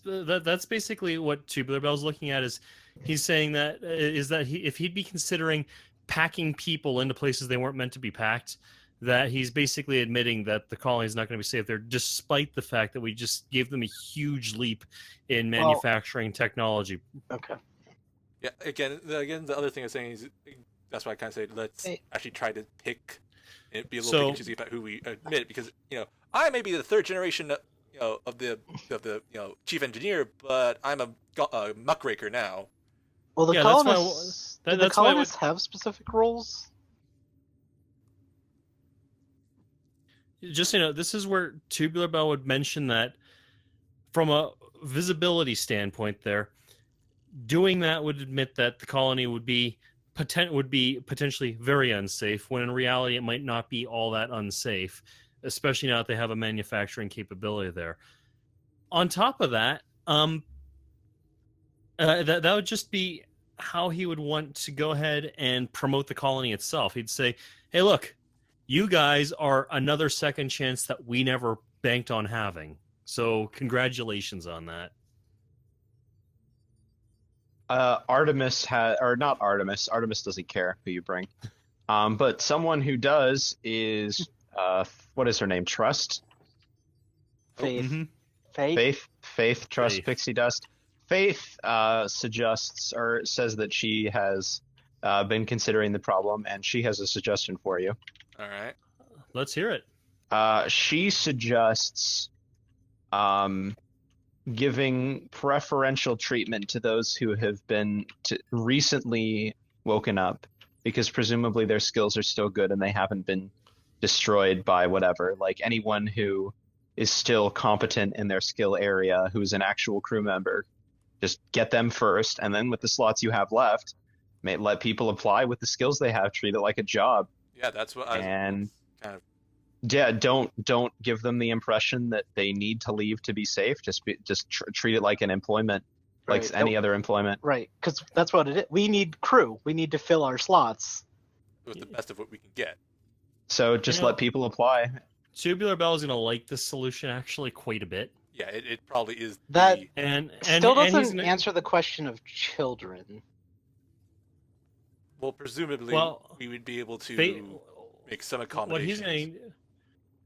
basically what Tubular Bell's looking at. Is he's saying that if he'd be considering packing people into places they weren't meant to be packed, that he's basically admitting that the colony is not going to be safe there, despite the fact that we just gave them a huge leap in manufacturing technology. Okay. Yeah. Again, the other thing I'm saying is that's why I kind of say let's actually try to pick and be a little picky and choosy about who we admit, because I may be the 3rd generation of the chief engineer, but I'm a muckraker now. Well, the Yeah, that's why- colonists, do the that's why colonists have specific roles? Just this is where Tubular Bell would mention that from a visibility standpoint there, doing that would admit that the colony would be potentially very unsafe, when in reality it might not be all that unsafe, especially now that they have a manufacturing capability there. On top of that, that would just be how he would want to go ahead and promote the colony itself. He'd say, hey, look, you guys are another second chance that we never banked on having. So congratulations on that. Artemis Artemis doesn't care who you bring. But someone who does is, what is her name? Trust? Faith. Mhm. Faith? Trust, Faith. Pixie Dust. Faith suggests or says that she has been considering the problem, and she has a suggestion for you. All right. Let's hear it. She suggests giving preferential treatment to those who have been recently woken up, because presumably their skills are still good and they haven't been destroyed by whatever. Like anyone who is still competent in their skill area, who's an actual crew member, just get them first, and then with the slots you have left, let people apply with the skills they have. Treat it like a job. Yeah, that's what and kind of. Yeah, don't give them the impression that they need to leave to be safe. Just treat it like an employment, like any other employment. Right, because that's what it is. We need crew. We need to fill our slots with the best of what we can get. So just let people apply. Tubular Bell is going to like this solution actually quite a bit. Yeah, it probably is. That and still and doesn't answer the question of children. Well, presumably we would be able to make some accommodations. What he's going.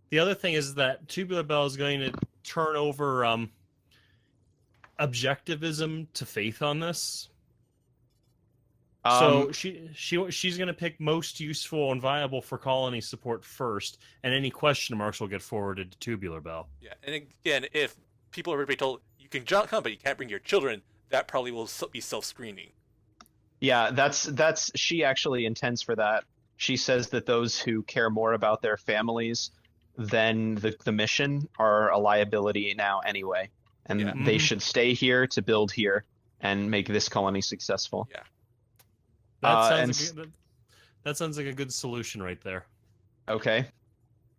The other thing is that Tubular Bell is going to turn over objectivism to faith on this. So she's going to pick most useful and viable for colony support first, and any question marks will get forwarded to Tubular Bell. Yeah, and again, if people are being told you can come, but you can't bring your children, that probably will be self-screening. Yeah, that's she actually intends for that. She says that those who care more about their families than the mission are a liability now anyway, and they should stay here to build here and make this colony successful. Yeah. That sounds like a good solution right there. Okay,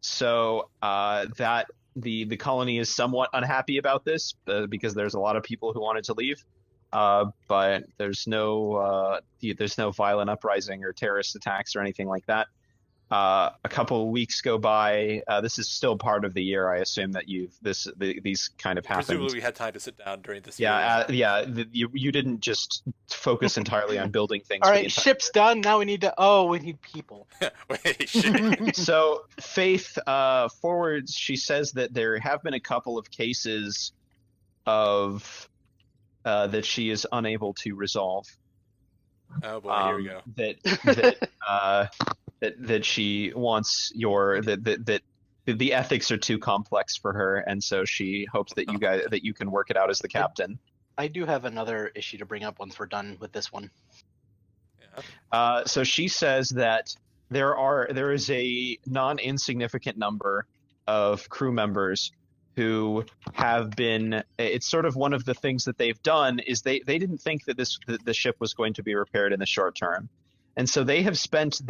so that the colony is somewhat unhappy about this because there's a lot of people who wanted to leave, but there's no violent uprising or terrorist attacks or anything like that. A couple of weeks go by. This is still part of the year. I assume that these kind of happened. Presumably, we had time to sit down during this. You didn't just focus entirely on building things. All right, ship's done. Now we need people. Wait, shit. So Faith forwards. She says that there have been a couple of cases of that she is unable to resolve. Oh boy, here we go. That she wants that the ethics are too complex for her, and so she hopes that you can work it out as the captain. I do have another issue to bring up once we're done with this one. Yeah. So she says that there is a non-insignificant number of crew members who have been. It's sort of one of the things that they've done is they didn't think that the ship was going to be repaired in the short term. And so they have spent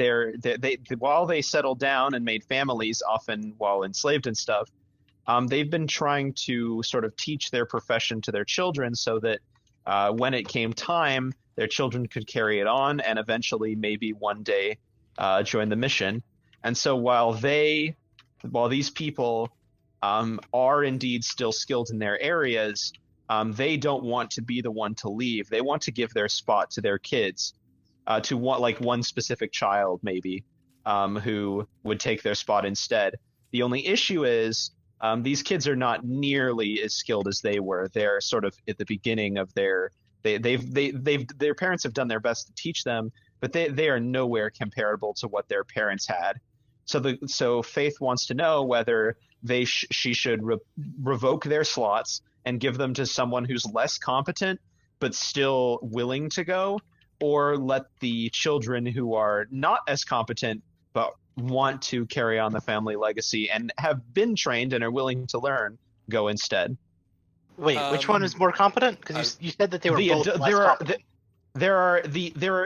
while they settled down and made families, often while enslaved and stuff, they've been trying to sort of teach their profession to their children so that when it came time, their children could carry it on and eventually maybe one day join the mission. And so while these people are indeed still skilled in their areas, they don't want to be the one to leave. They want to give their spot to their kids. To one specific child, maybe, who would take their spot instead. The only issue is these kids are not nearly as skilled as they were. They're sort of at the beginning of their parents have done their best to teach them, but they are nowhere comparable to what their parents had. So Faith wants to know whether she should revoke their slots and give them to someone who's less competent but still willing to go, or let the children who are not as competent but want to carry on the family legacy and have been trained and are willing to learn go instead. Wait, which one is more competent? Because you said that they were both less competent.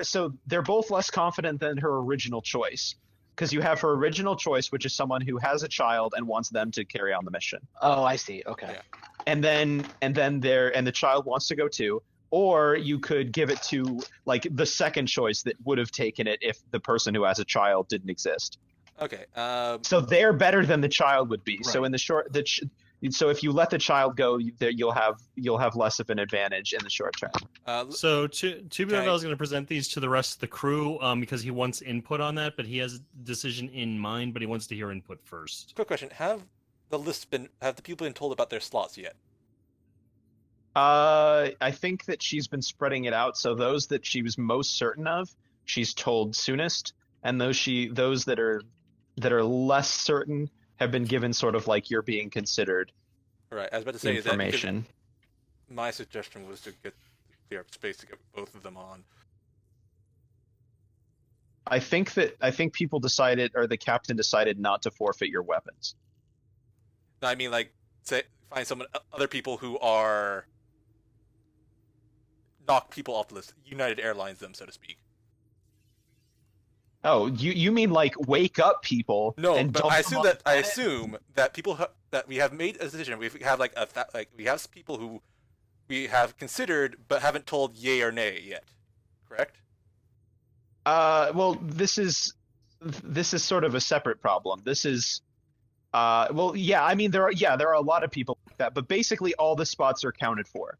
So they're both less confident than her original choice, because you have her original choice, which is someone who has a child and wants them to carry on the mission. Oh, I see. Okay. Yeah. And then the child wants to go too. Or you could give it to the second choice that would have taken it if the person who has a child didn't exist. Okay. So they're better than the child would be. Right. So in the short, so if you let the child go, you'll have less of an advantage in the short term. So Tubular Bell is going to present these to the rest of the crew because he wants input on that, but he has a decision in mind, but he wants to hear input first. Quick question: have the people been told about their slots yet? I think that she's been spreading it out. So those that she was most certain of, she's told soonest, and those that are less certain have been given sort of you're being considered. Right. I was about to say information. my suggestion was to clear up space to get both of them on. I think people decided, or the captain decided, not to forfeit your weapons. No, I mean, like, say, find other people who are knock people off the list, United Airlines them, so to speak. Oh, you mean like wake up people? No, and but dump I them assume on that the planet? people that we have made a decision. We have we have people who we have considered but haven't told yay or nay yet. Correct? Well, this is sort of a separate problem. This is well, yeah, I mean there are a lot of people like that, but basically all the spots are counted for.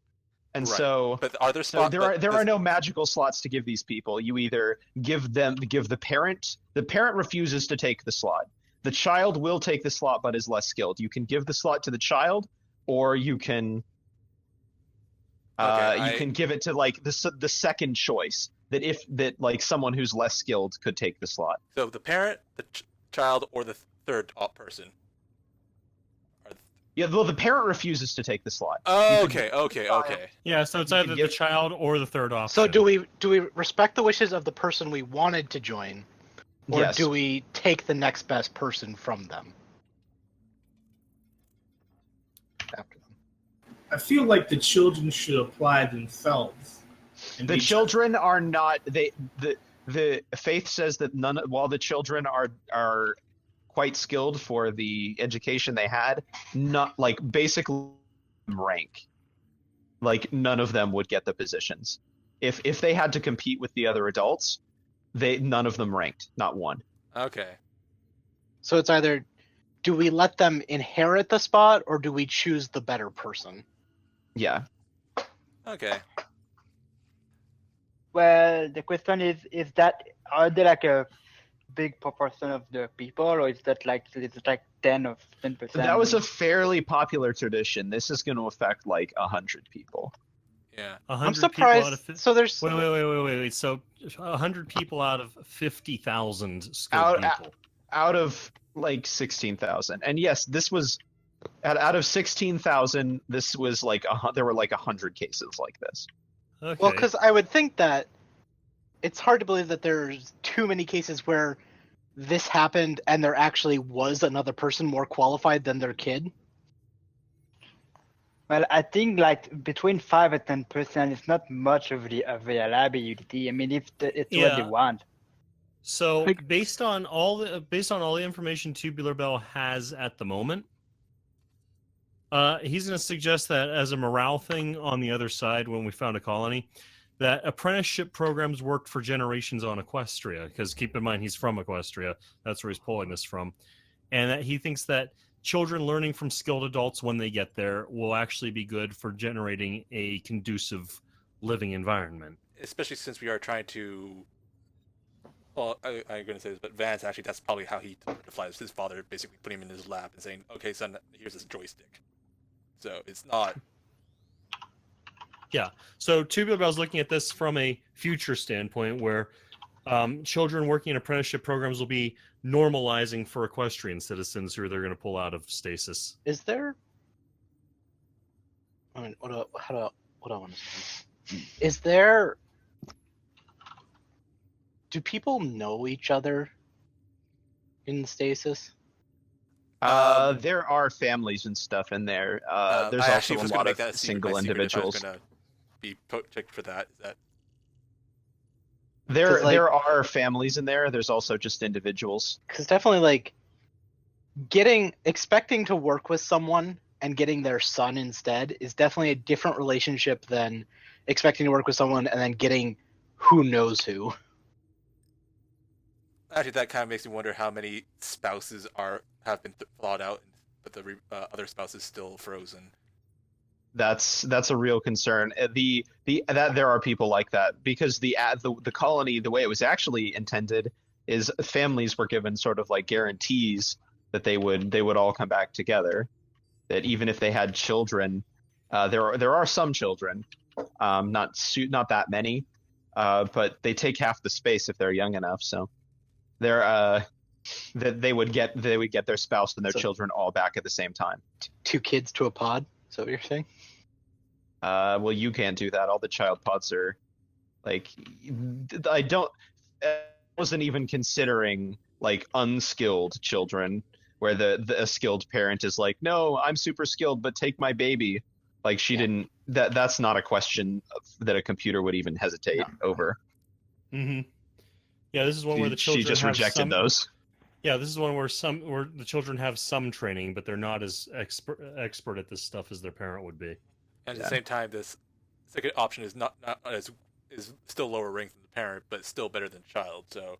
And Right. so But are there so spots? there are no magical slots to give these people. You either give the parent refuses to take the slot. The child will take the slot but is less skilled. You can give the slot to the child, or you can you can give it to like the second choice, that like someone who's less skilled could take the slot. So the parent, the child, or the third person. Yeah, well, the parent refuses to take the slot. Oh, You could- okay. Yeah, so it's You can either give- the child or the third option. So do we respect the wishes of the person we wanted to join, or Yes. do we take the next best person from them? After them. I feel like the children should apply themselves. And The be- children are not the faith says that while the children are quite skilled for the education they had, not like basically rank. Like none of them would get the positions. If they had to compete with the other adults, none of them ranked, not one. Okay. So it's either do we let them inherit the spot, or do we choose the better person? Yeah. Okay. Well, the question is that are they like a big proportion of the people, or is that like 10 or 10%? That was a fairly popular tradition. This is going to affect like 100 people. Yeah. 100 I'm people out surprised. of So there's wait. So 100 people out of 50,000 skilled people. Out of like 16,000. And yes, this was out of 16,000. This was like there were like 100 cases like this. Okay. well, because I would think that it's hard to believe that there's too many cases where this happened and there actually was another person more qualified than their kid. Well, I think like between 5 and 10% is not much of the availability. I mean, if it's what they Yeah. want. So Like- based on all the information Tubular Bell has at the moment, he's going to suggest that as a morale thing on the other side, when we found a colony, that apprenticeship programs worked for generations on Equestria. Because keep in mind, he's from Equestria. That's where he's pulling this from. And that he thinks that children learning from skilled adults when they get there will actually be good for generating a conducive living environment. Especially since we are trying to. Well, I'm going to say this, but Vance actually, that's probably how he learned to fly. His father basically putting him in his lap and saying, "Okay, son, here's this joystick." So it's not. Yeah. So Tubular Bell's looking at this from a future standpoint where children working in apprenticeship programs will be normalizing for equestrian citizens who they're going to pull out of stasis. Is there? I mean, what do I want to say? Is there? Do people know each other in stasis? There are families and stuff in there. There's I also actually a was lot gonna of make that a secret. single My secret individuals. if I was gonna be checked for that. Is that There 'Cause, like- there are families in there. There's also just individuals. Because definitely, like, expecting to work with someone and getting their son instead is definitely a different relationship than expecting to work with someone and then getting who knows who. actually that kind of makes me wonder how many spouses have been thawed out, but the other spouse is still frozen. That's a real concern. That there are people like that because the colony, the way it was actually intended, is families were given sort of like guarantees that they would all come back together. That even if they had children, there are some children, not that many, but they take half the space if they're young enough. So that they would get their spouse and their So- children all back at the same time. 2 kids to a pod. Is that what you're saying? Well, you can't do that. All the child pods are like, I wasn't even considering like unskilled children, where a skilled parent is like, no, I'm super skilled, but take my baby. Like she didn't. That's not a question that a computer would even hesitate over. Mm-hmm. Yeah, this is one where the children She just have rejected those. Yeah, this is one where the children have some training, but they're not as expert at this stuff as their parent would be. And at the same time, this second option is not as is still lower ranked than the parent, but still better than child. So,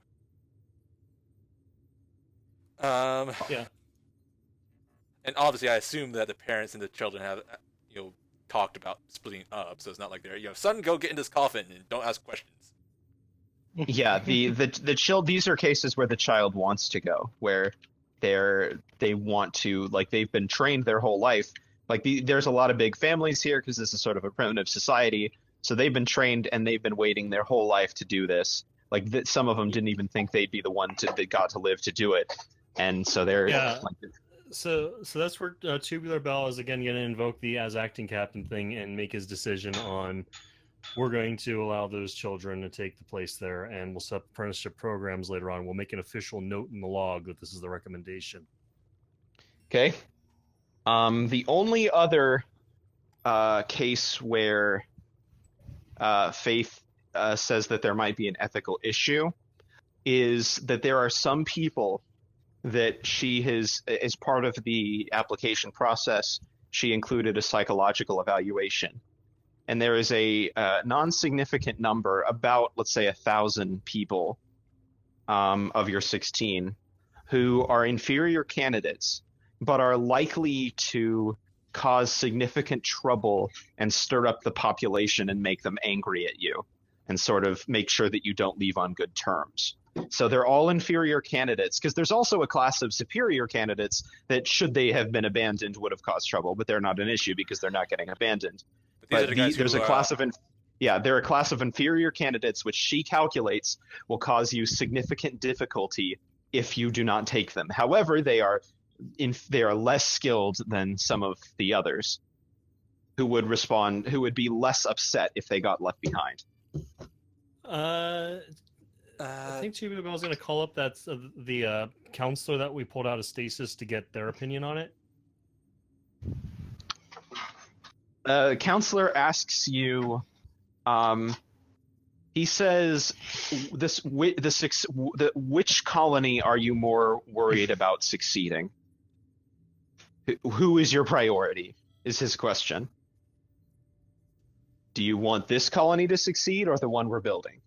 Yeah. And obviously, I assume that the parents and the children have, talked about splitting up. So it's not like they're, son, go get in this coffin and don't ask questions. Yeah, the child. These are cases where the child wants to go, where they want to, like, they've been trained their whole life. Like there's a lot of big families here because this is sort of a primitive society. So they've been trained and they've been waiting their whole life to do this. Like some of them didn't even think they'd be the one that got to live to do it, and so they're like, So that's where Tubular Bell is again going to invoke the as acting captain thing and make his decision on, we're going to allow those children to take the place there, and we'll set up apprenticeship programs later on. We'll make an official note in the log that this is the recommendation. Okay. The only other case where Faith says that there might be an ethical issue is that there are some people that she has, as part of the application process, she included a psychological evaluation. And there is a non-significant number, about, let's say, 1,000 people of your 16 who are inferior candidates, but are likely to cause significant trouble and stir up the population and make them angry at you and sort of make sure that you don't leave on good terms. So they're all inferior candidates, because there's also a class of superior candidates that, should they have been abandoned, would have caused trouble, but they're not an issue because they're not getting abandoned. But there's a class of they're a class of inferior candidates which she calculates will cause you significant difficulty if you do not take them. However, they are less skilled than some of the others who would be less upset if they got left behind. I think Tubular Bell is going to call up the counselor that we pulled out of stasis to get their opinion on it. Counselor asks you, he says, which colony are you more worried about succeeding? Who is your priority, is his question. Do you want this colony to succeed or the one we're building?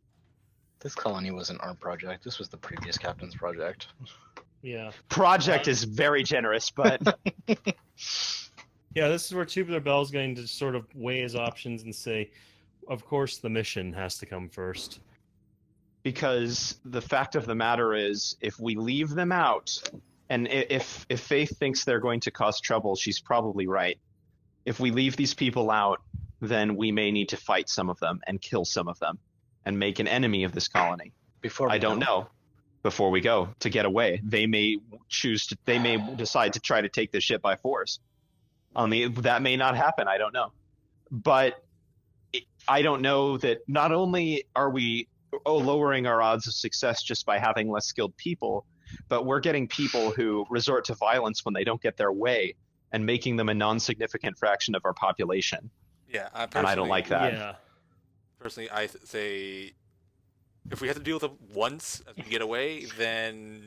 This colony wasn't our project. This was the previous captain's project. Yeah. Project is very generous, but... Yeah, this is where Tubular Bell is going to sort of weigh his options and say, of course the mission has to come first. Because the fact of the matter is, if we leave them out, and if Faith thinks they're going to cause trouble, she's probably right. If we leave these people out, then we may need to fight some of them and kill some of them and make an enemy of this colony. I don't know. Before we go, to get away. They may decide to try to take the ship by force. That may not happen, I don't know. But I don't know that not only are we lowering our odds of success just by having less skilled people, but we're getting people who resort to violence when they don't get their way and making them a non-significant fraction of our population. Yeah, and I don't like that. Yeah. Personally, I say if we have to deal with them once as we get away, then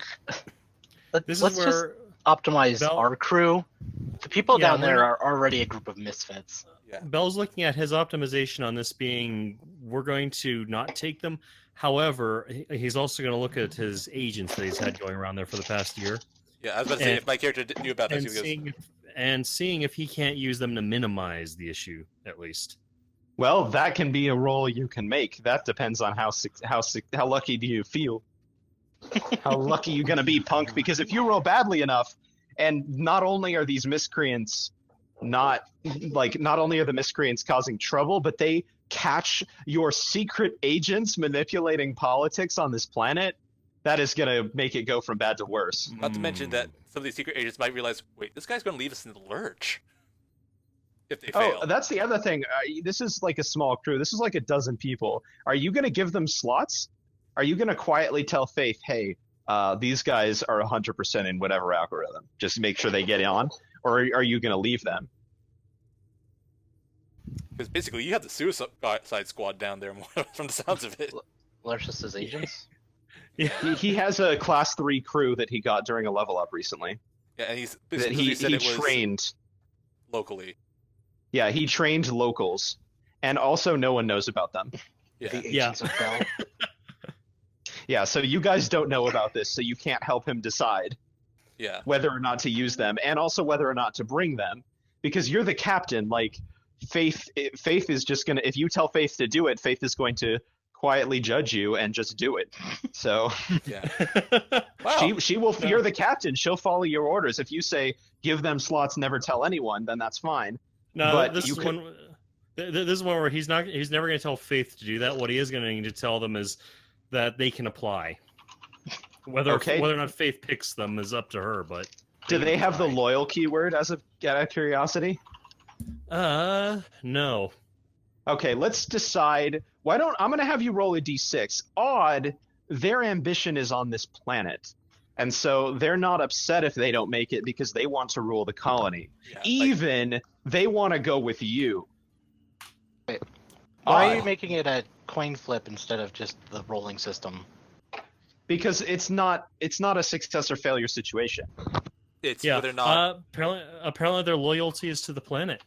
This let's is just where optimize Bell- our crew. The people Yeah, down there we're are already a group of misfits. yeah. Bell's looking at his optimization on this being, we're going to not take them. However, he's also going to look at his agents that he's had going around there for the past year. Yeah, I was about to say, if my character knew about this, And seeing if he can't use them to minimize the issue, at least. Well, that can be a role you can make. That depends on how lucky do you feel. How lucky you gonna be, punk? Because if you roll badly enough, and not only are these miscreants not only are the miscreants causing trouble, but they catch your secret agents manipulating politics on this planet, that is gonna make it go from bad to worse. Not to mention that some of these secret agents might realize, wait, this guy's going to leave us in the lurch. if they fail. Oh, that's the other thing. This is like a small crew. This is like a dozen people. Are you going to give them slots? Are you going to quietly tell Faith, hey, these guys are 100% in whatever algorithm. Just make sure they get on. Or are you going to leave them? Because basically, you have the Suicide Squad down there from the sounds of it. Larsus as agents? Yeah. He has a class 3 crew that he got during a level up recently. Yeah, and he's That basically he said it was trained. locally. Yeah, he trained locals. And also no one knows about them. Yeah. The Yeah. agents of Bell. Yeah, so you guys don't know about this, so you can't help him decide Yeah. whether or not to use them, and also whether or not to bring them, because you're the captain. Like, Faith is just gonna. If you tell Faith to do it, Faith is going to quietly judge you and just do it. So Yeah. Wow. she will. You're the captain. She'll follow your orders. If you say give them slots, never tell anyone, then that's fine. No, But this you is could- one. This is one where he's never going to tell Faith to do that. What he is going to need to tell them is that they can apply. Whether or not Faith picks them is up to her. But Do they have the loyal keyword as out of curiosity? No. Okay, let's decide. I'm going to have you roll a d6. Odd, their ambition is on this planet. And so they're not upset if they don't make it because they want to rule the colony. Yeah, Even they want to go with you. Wait, why are you Odd, making it a coin flip instead of just the rolling system? because it's not a success or failure situation. it's Yeah. whether or not. Apparently their loyalty is to the planet.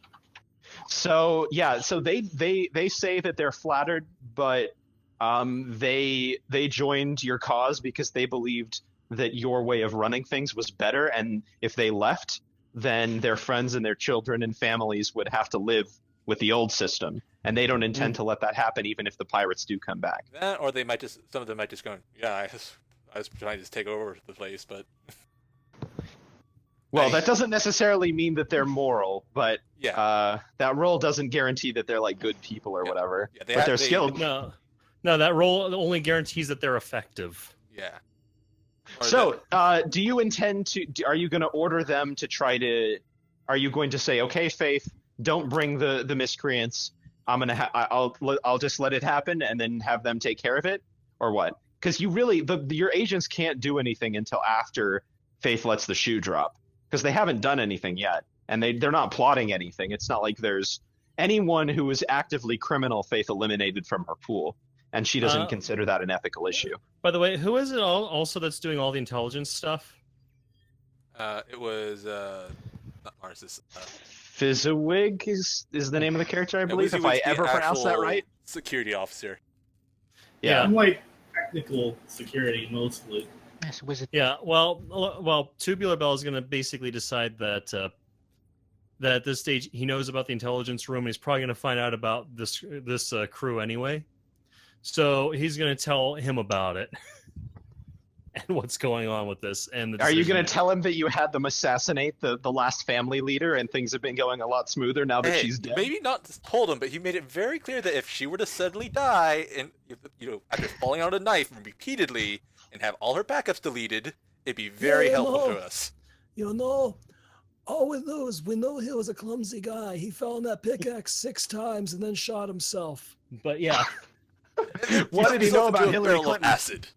So yeah, so they say that they're flattered, but they joined your cause because they believed that your way of running things was better, and if they left, then their friends and their children and families would have to live with the old system, and they don't intend to let that happen, even if the pirates do come back. That, or they might just. Some of them might just go. Yeah, I was trying to just take over the place, but Well, Hey. that doesn't necessarily mean that they're moral, but yeah. that role doesn't guarantee that they're like good people or Yeah. whatever. Yeah, But they're skilled. No, that role only guarantees that they're effective. Yeah. Or So, do you intend to? Are you going to order them to try to? Are you going to say, okay, Faith, don't bring the miscreants. I'll just let it happen and then have them take care of it, or what? Because your agents can't do anything until after Faith lets the shoe drop, because they haven't done anything yet, and they're not plotting anything. It's not like there's anyone who is actively criminal. Faith eliminated from her pool, and she doesn't consider that an ethical issue. By the way, who is it also that's doing all the intelligence stuff? it was not Marcus. Fizzawig is the name of the character, I believe, if I ever pronounce that right. Security officer. Yeah. I'm like technical security mostly. Yes, wizard. Yeah, well, Tubular Bell is going to basically decide that at this stage he knows about the intelligence room, and he's probably going to find out about this crew anyway. So he's going to tell him about it and what's going on with this. And Are you going to tell him that you had them assassinate the last family leader, and things have been going a lot smoother now that Hey, she's dead? maybe not told him, but he made it very clear that if she were to suddenly die, and after falling out a knife repeatedly, and have all her backups deleted, it'd be very helpful to us. All we know is we know he was a clumsy guy. He fell on that pickaxe 6 times and then shot himself. But yeah. What did he know about Hillary Clinton? Clinton? Acid.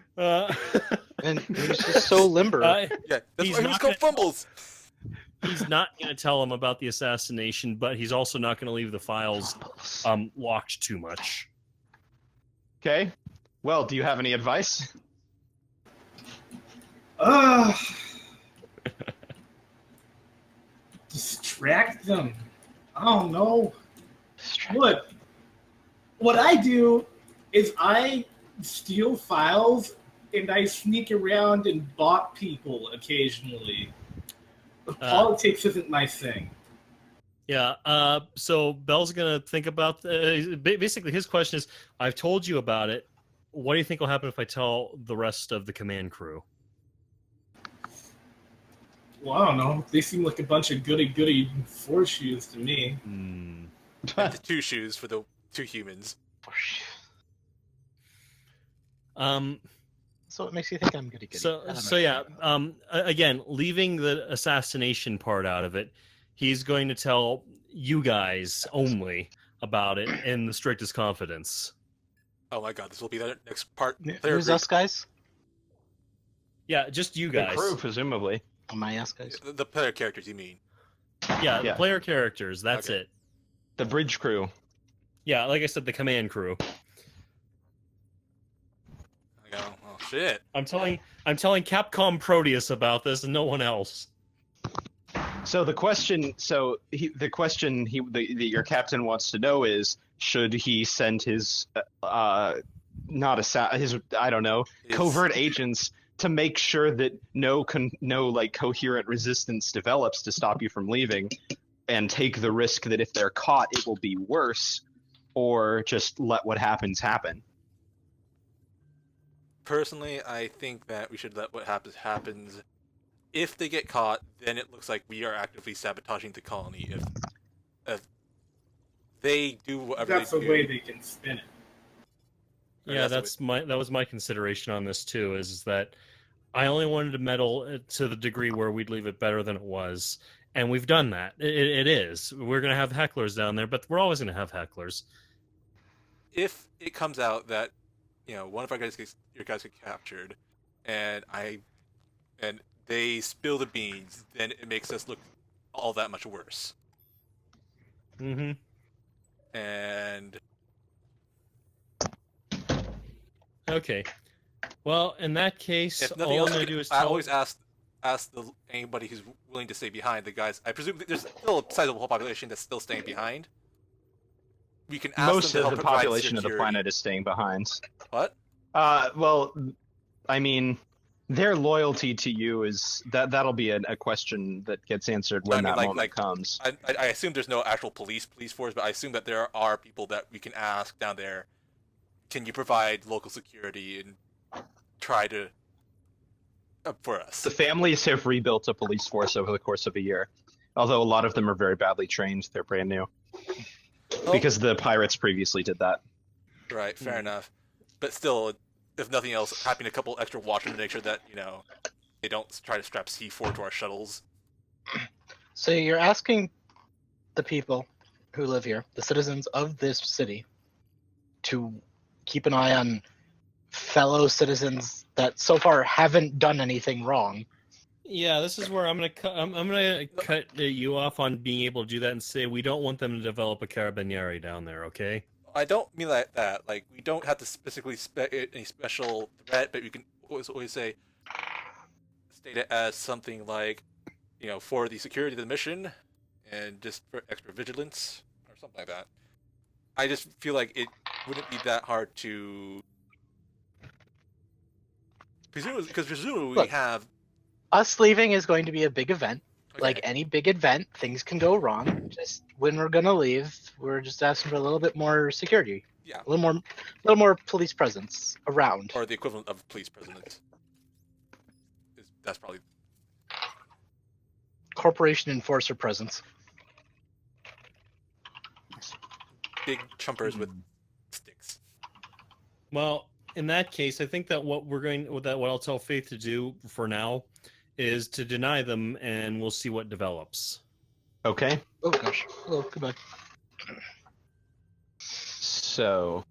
And he was just so limber. Yeah, that's He's why he was not called Fumbles. He's not going to tell him about the assassination, but he's also not going to leave the files locked too much. Okay. Well, do you have any advice? Distract them. I don't know. What I do is I steal files and I sneak around and bot people occasionally. Politics isn't my thing. Yeah. So Bell's going to think about basically his question is, I've told you about it. What do you think will happen if I tell the rest of the command crew? Well, I don't know. They seem like a bunch of goody-goody 4 shoes to me. And the 2 shoes for the 2 humans. So it makes you think I'm goody goody. So yeah. Again, leaving the assassination part out of it, he's going to tell you guys only about it in the strictest confidence. Oh my god, this will be the next part. Who's us guys? Yeah, just you guys. The crew, presumably. Oh, my us guys. The player characters, you mean? Yeah, the Yeah. player characters. That's Okay. it. The bridge crew. Yeah, like I said, the command crew. I go, oh shit. I'm telling Capcom Proteus about this, and no one else. So the question, that your captain wants to know is, should he send his, I don't know, His- covert agents to make sure that no coherent resistance develops to stop you from leaving, and take the risk that if they're caught, it will be worse, or just let what happens happen? Personally, I think that we should let what happens. If they get caught, then it looks like we are actively sabotaging the colony. If they do whatever That's they the do, way they can spin it. Yeah, that's that was my consideration on this too. Is that I only wanted to meddle to the degree where we'd leave it better than it was, and we've done that. It is. We're gonna have hecklers down there, but we're always gonna have hecklers. if it comes out that one of your guys get captured, and they spill the beans, then it makes us look all that much worse. Mm-hmm. And Okay. Well, in that case, if nothing all else, I'm gonna do is I tell. always ask anybody who's willing to stay behind. The guys, I presume there's still a sizable population that's still staying behind. We can ask Most them to of help the provide population of the security. planet is staying behind. What? Well, I mean, their loyalty to you is that'll be a question that gets answered when I mean, that moment comes. I assume there's no actual police force, but I assume that there are people that we can ask down there. Can you provide local security and try to for us? The families have rebuilt a police force over the course of a year, although a lot of them are very badly trained. They're brand new because the pirates previously did that. Right, fair enough. But still, if nothing else, having a couple extra watchmen to make sure that they don't try to strap C4 to our shuttles. So you're asking the people who live here, the citizens of this city, to keep an eye on fellow citizens that so far haven't done anything wrong. Yeah, this is where I'm gonna cut. I'm gonna cut you off on being able to do that and say we don't want them to develop a carabinieri down there. Okay. I don't mean like that. Like, we don't have to specifically any special threat, but we can always say, state it as something like, for the security of the mission, and just for extra vigilance, or something like that. I just feel like it wouldn't be that hard to... Presumably we Look, have... Us leaving is going to be a big event. Okay. Like any big event, things can go wrong. Just when we're gonna leave, we're just asking for a little bit more security. Yeah. A little more police presence around. Or the equivalent of police president. That's probably... Corporation enforcer presence. Big chumpers with sticks. Well, in that case, I think that what I'll tell Faith to do for now is to deny them, and we'll see what develops. Okay. Oh gosh. Oh, goodbye. So,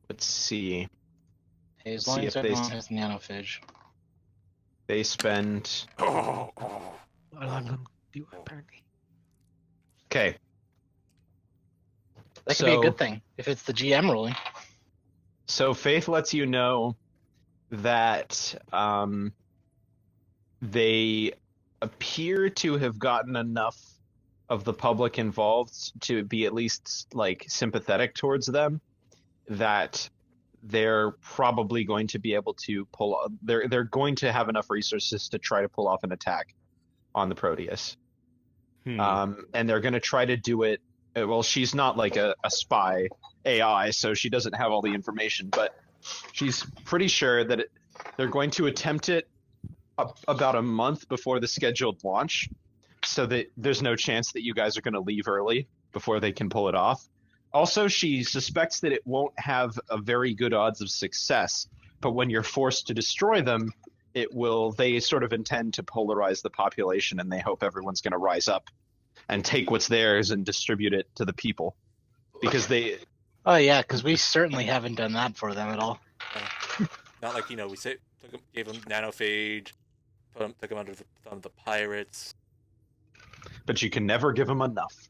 let's see. Hey, as See long if as they everyone s- has nanophage. They spend. Oh. Well, I'm going to do apparently. Okay. That could be a So- good thing if it's the GM ruling. So Faith lets you know that they appear to have gotten enough of the public involved to be at least sympathetic towards them, that they're probably going to be able to they're going to have enough resources to try to pull off an attack on the Proteus. And they're going to try to do it. Well, she's not like a spy AI, so she doesn't have all the information, but she's pretty sure that they're going to attempt it about a month before the scheduled launch, so that there's no chance that you guys are going to leave early before they can pull it off. Also, she suspects that it won't have a very good odds of success, but when you're forced to destroy them, it will. They sort of intend to polarize the population, and they hope everyone's going to rise up and take what's theirs and distribute it to the people, because they. Oh yeah, because we certainly haven't done that for them at all. Not like, we gave them nanophage, took them under the thumb of the pirates. But you can never give them enough.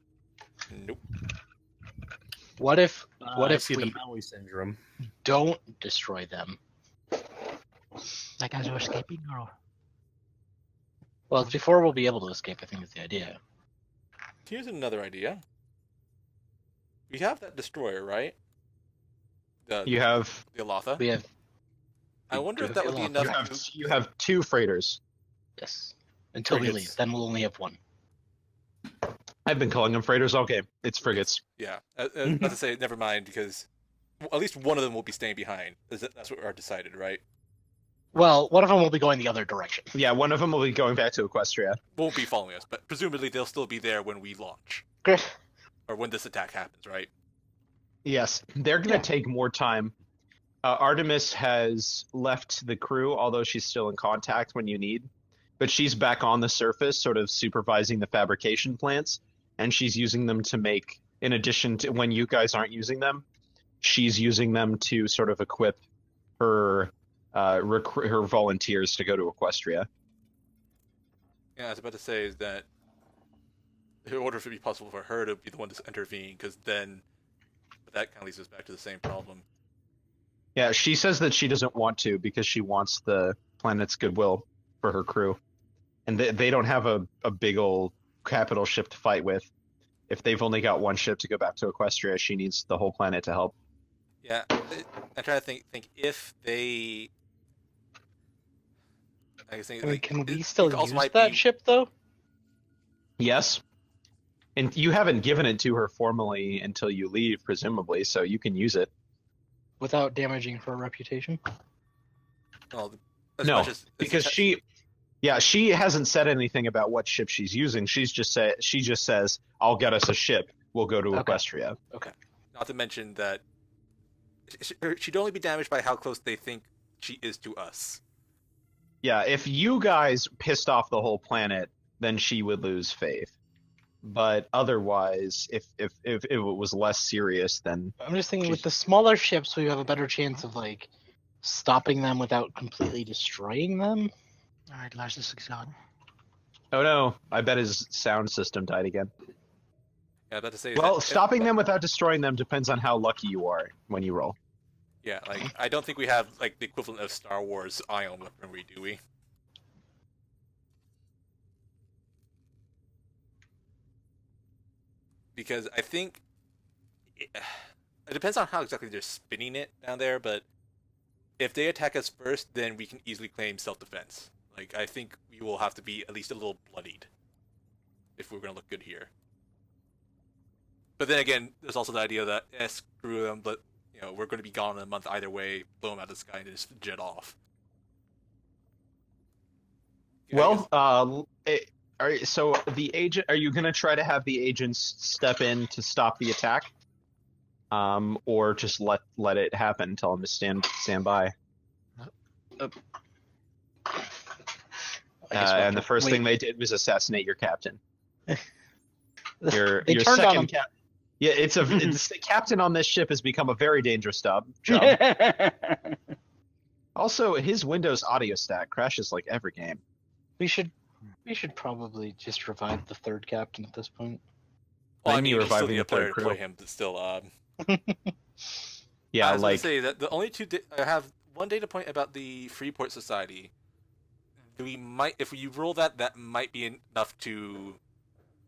Nope. What if I see we the Maui syndrome? don't destroy them? Like as you're escaping, or Well, it's before we'll be able to escape, I think is the idea. Here's another idea. We have that destroyer, right? You have The Alotha. We have I wonder if do that would be have- enough. you have 2 freighters. yes. Until we Frigates. leave, then we'll only have one. I've been calling them freighters all game. It's frigates. Yeah, not to say never mind, because at least one of them will be staying behind. That's what we are decided, right? Well, one of them will be going the other direction. Yeah, one of them will be going back to Equestria. Won't be following us, but presumably they'll still be there when we launch, Great. or when this attack happens, right? Yes, they're going to take more time. Artemis has left the crew, although she's still in contact when you need. But she's back on the surface, sort of supervising the fabrication plants, and she's using them to make, in addition to when you guys aren't using them, she's using them to sort of equip her her volunteers to go to Equestria. Yeah, I was about to say is that in order for it to be possible for her to be the one to intervene, because then that kind of leads us back to the same problem. Yeah, she says that she doesn't want to because she wants the planet's goodwill for her crew. And they don't have a big old capital ship to fight with. If they've only got one ship to go back to Equestria, she needs the whole planet to help. Yeah, I'm trying to think if they. I mean, can we still also use might that be- ship, though? Yes. And you haven't given it to her formally until you leave, presumably, so you can use it. Without damaging her reputation? Well, as No, much as because she hasn't said anything about what ship she's using. She just says, "I'll get us a ship. We'll go to Okay. Equestria." Not to mention that she'd only be damaged by how close they think she is to us. Yeah, if you guys pissed off the whole planet, then she would lose faith. But otherwise, if it was less serious, then I'm just thinking with the smaller ships, we have a better chance of, like, stopping them without completely destroying them. all right, Lars, this is on. oh no, I bet his sound system died again. Yeah, about to say. Well, stopping them without destroying them depends on how lucky you are when you roll. Yeah, like I don't think we have like the equivalent of Star Wars ion weaponry, do we? Because I think it depends on how exactly they're spinning it down there, but if they attack us first, then we can easily claim self-defense. Like, I think we will have to be at least a little bloodied if we're going to look good here. But then again, there's also the idea that, screw them, but, we're going to be gone in a month either way, blow them out of the sky and just jet off. Well, so the agent, are you going to try to have the agents step in to stop the attack? Or just let it happen, tell them to stand by. And the first thing they did was assassinate your captain. Your They turned on him. second Yeah, it's the captain on this ship has become a very dangerous job. Also, his Windows audio stack crashes like every game. We should probably just revive the third captain at this point. Well, I Then mean, you you still reviving need a the third player to play crew. him, but still, Yeah, I was like gonna say that the only I have one data point about the Freeport Society. We might, if you roll that might be enough to.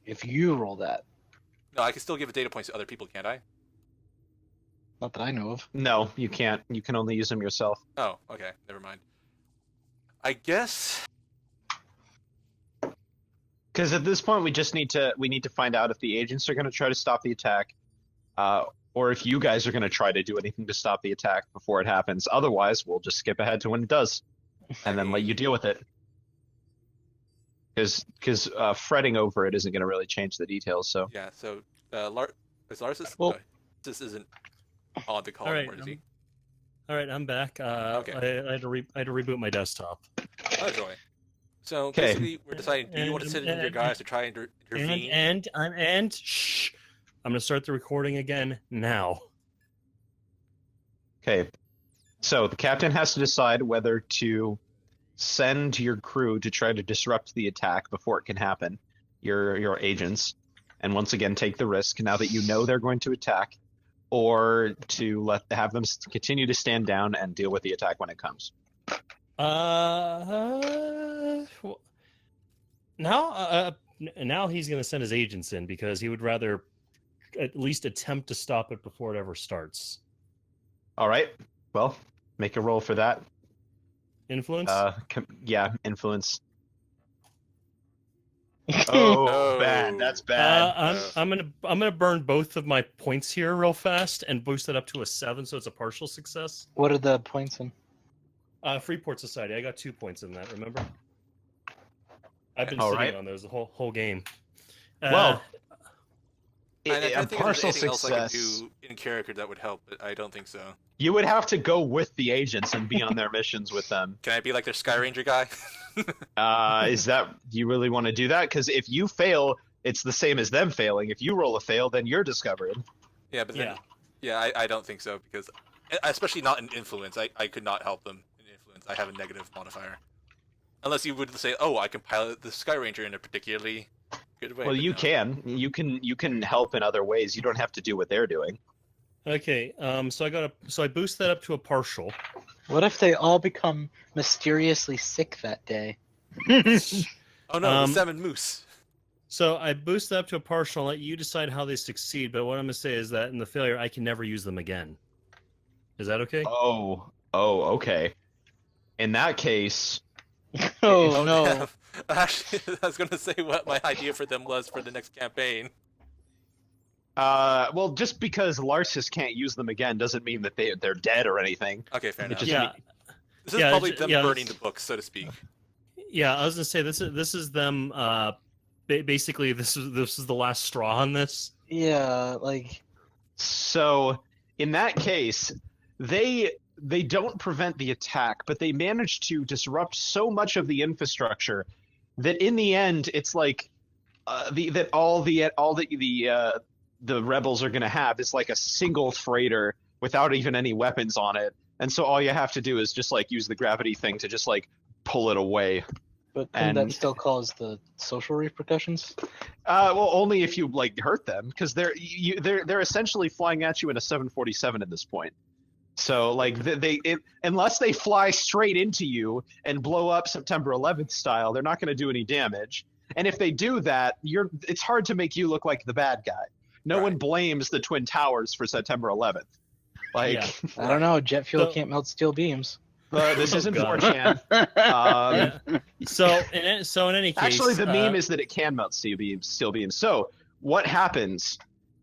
If you roll that. No, I can still give a data points to other people, can't I? Not that I know of. no, you can't. You can only use them yourself. Oh, okay, never mind. I guess. Because at this point, we need to find out if the agents are going to try to stop the attack, or if you guys are going to try to do anything to stop the attack before it happens. Otherwise, we'll just skip ahead to when it does, and then let you deal with it. Because fretting over it isn't going to really change the details. So Yeah. So, Lars is. Well, This isn't on the call All right, anymore, is he? All right, I'm back. Okay. I had to reboot my desktop. Oh, joy. So Okay. basically, we're deciding: do you want to send in your guys to try and intervene? And shh, I'm gonna start the recording again now. Okay. So the captain has to decide whether to send your crew to try to disrupt the attack before it can happen. Your agents, and once again take the risk now that you know they're going to attack, or to have them continue to stand down and deal with the attack when it comes. Now he's gonna send his agents in because he would rather at least attempt to stop it before it ever starts. All right. Well, make a roll for that. Influence. Yeah, influence. Oh, No. bad. That's bad. I'm gonna burn both of my points here real fast and boost it up to a 7, so it's a partial success. What are the points in? Freeport Society. I got 2 points in that. Remember? I've been All sitting right. on those the whole game. Well, And I a don't think there's partial anything else I can success. do in character that would help, but I don't think so. You would have to go with the agents and be on their missions with them. Can I be like their Sky Ranger guy? Is that do you really want to do that? Because if you fail, it's the same as them failing. If you roll a fail, then you're discovered. Yeah, but then, I don't think so, because especially not in influence. I could not help them in influence. I have a negative modifier. Unless you would say, oh, I can pilot the Sky Ranger in a particularly good way. Well, but you no. can. You can help in other ways. You don't have to do what they're doing. Okay. So I boost that up to a partial. What if they all become mysteriously sick that day? Oh no, the 7 moose. So I boost that up to a partial and let you decide how they succeed. But what I'm gonna say is that in the failure, I can never use them again. Is that okay? Oh, okay. In that case, Oh no! Actually, I was gonna say what my idea for them was for the next campaign. well, just because Larsis can't use them again doesn't mean that they're dead or anything. Okay, fair enough. just- Yeah. This is Yeah, probably it's- them yeah, burning it's- the books, so to speak. Yeah, I was gonna say this is them. Basically, this is the last straw on this. Yeah, like So, in that case, they don't prevent the attack, but they manage to disrupt so much of the infrastructure that in the end, it's like all the rebels are going to have is like a single freighter without even any weapons on it, and so all you have to do is just like use the gravity thing to just like pull it away. but couldn't And- that still cause the social repercussions? Well, only if you like hurt them, because they're essentially flying at you in a 747 at this point. So like unless they fly straight into you and blow up September 11th style, they're not going to do any damage. And if they do that, it's hard to make you look like the bad guy. No one blames the Twin Towers for September 11th. Like Yeah. I don't know. Jet fuel So- can't melt steel beams. this Oh, isn't God. 4chan. Yeah. So in any case, Actually, the meme is that it can melt steel beams. So what happens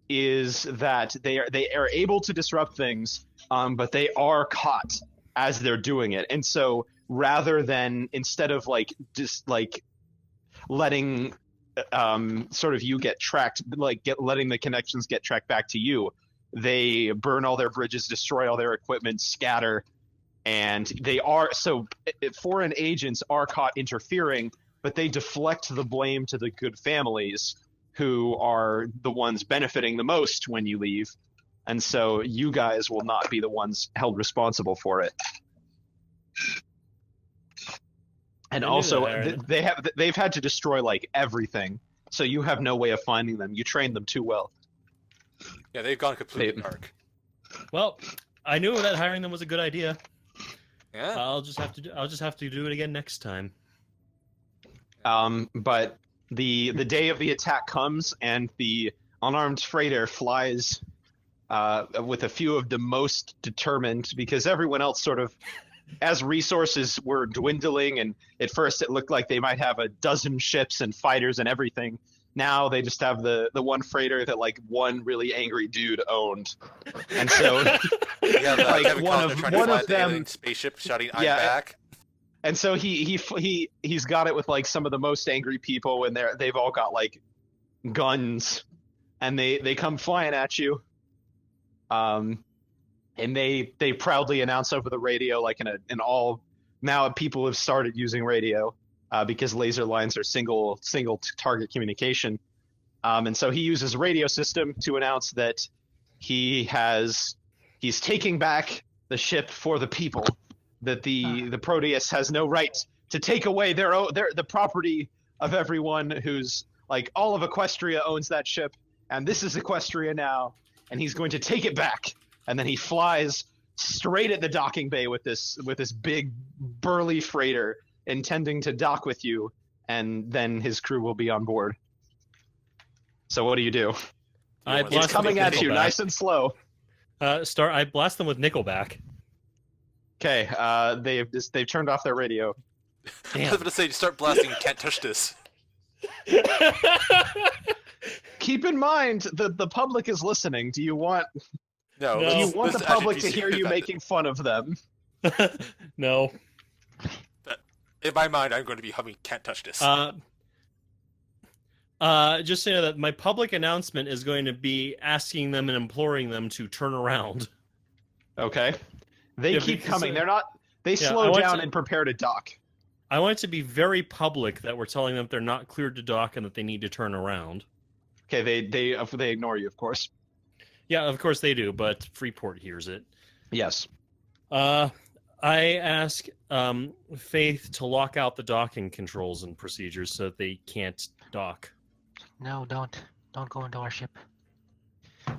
is that they are able to disrupt things, but they are caught as they're doing it. And so rather than instead of like just like letting sort of you get tracked, letting the connections get tracked back to you, they burn all their bridges, destroy all their equipment, scatter. And foreign agents are caught interfering, but they deflect the blame to the good families who are the ones benefiting the most when you leave. And so you guys will not be the ones held responsible for it. And I knew also, that, Aaron. they've had to destroy like everything, so you have no way of finding them. You trained them too well. Yeah, they've gone completely They- dark. well, I knew that hiring them was a good idea. Yeah. I'll just have to do it again next time. But the day of the attack comes, and the unarmed freighter flies with a few of the most determined, because everyone else sort of, as resources were dwindling, and at first it looked like they might have a dozen ships and fighters and everything. Now they just have the one freighter that like one really angry dude owned, and so Yeah, like, Kevin one Costner of- trying to one fly of the alien them- spaceship shouting, "I'm Yeah. back." and so he's got it with like some of the most angry people, and they've all got like guns, and they come flying at you. And they proudly announce over the radio, like in all now people have started using radio because laser lines are single target communication. And so he uses a radio system to announce that he's taking back the ship for the people, that the Proteus has no right to take away the property of everyone who's like all of Equestria owns that ship, and this is Equestria now, and he's going to take it back. And then he flies straight at the docking bay with this big burly freighter, intending to dock with you, and then his crew will be on board. So what do you do? It's coming at you, nice and slow. I blast them with Nickelback. Okay, they've turned off their radio. I was going to say, start blasting Can't Touch This. Keep in mind that the public is listening. Do you want No. do you want the public to actually hear you making fun of them? No. In my mind, I'm going to be humming Can't Touch This. Just so you know that my public announcement is going to be asking them and imploring them to turn around. Okay. They keep coming. They're not. They slow down and prepare to dock. I want it to be very public that we're telling them they're not cleared to dock and that they need to turn around. Okay, they ignore you, of course. Yeah, of course they do, but Freeport hears it. Yes. I ask Faith to lock out the docking controls and procedures so that they can't dock. No, don't go into our ship.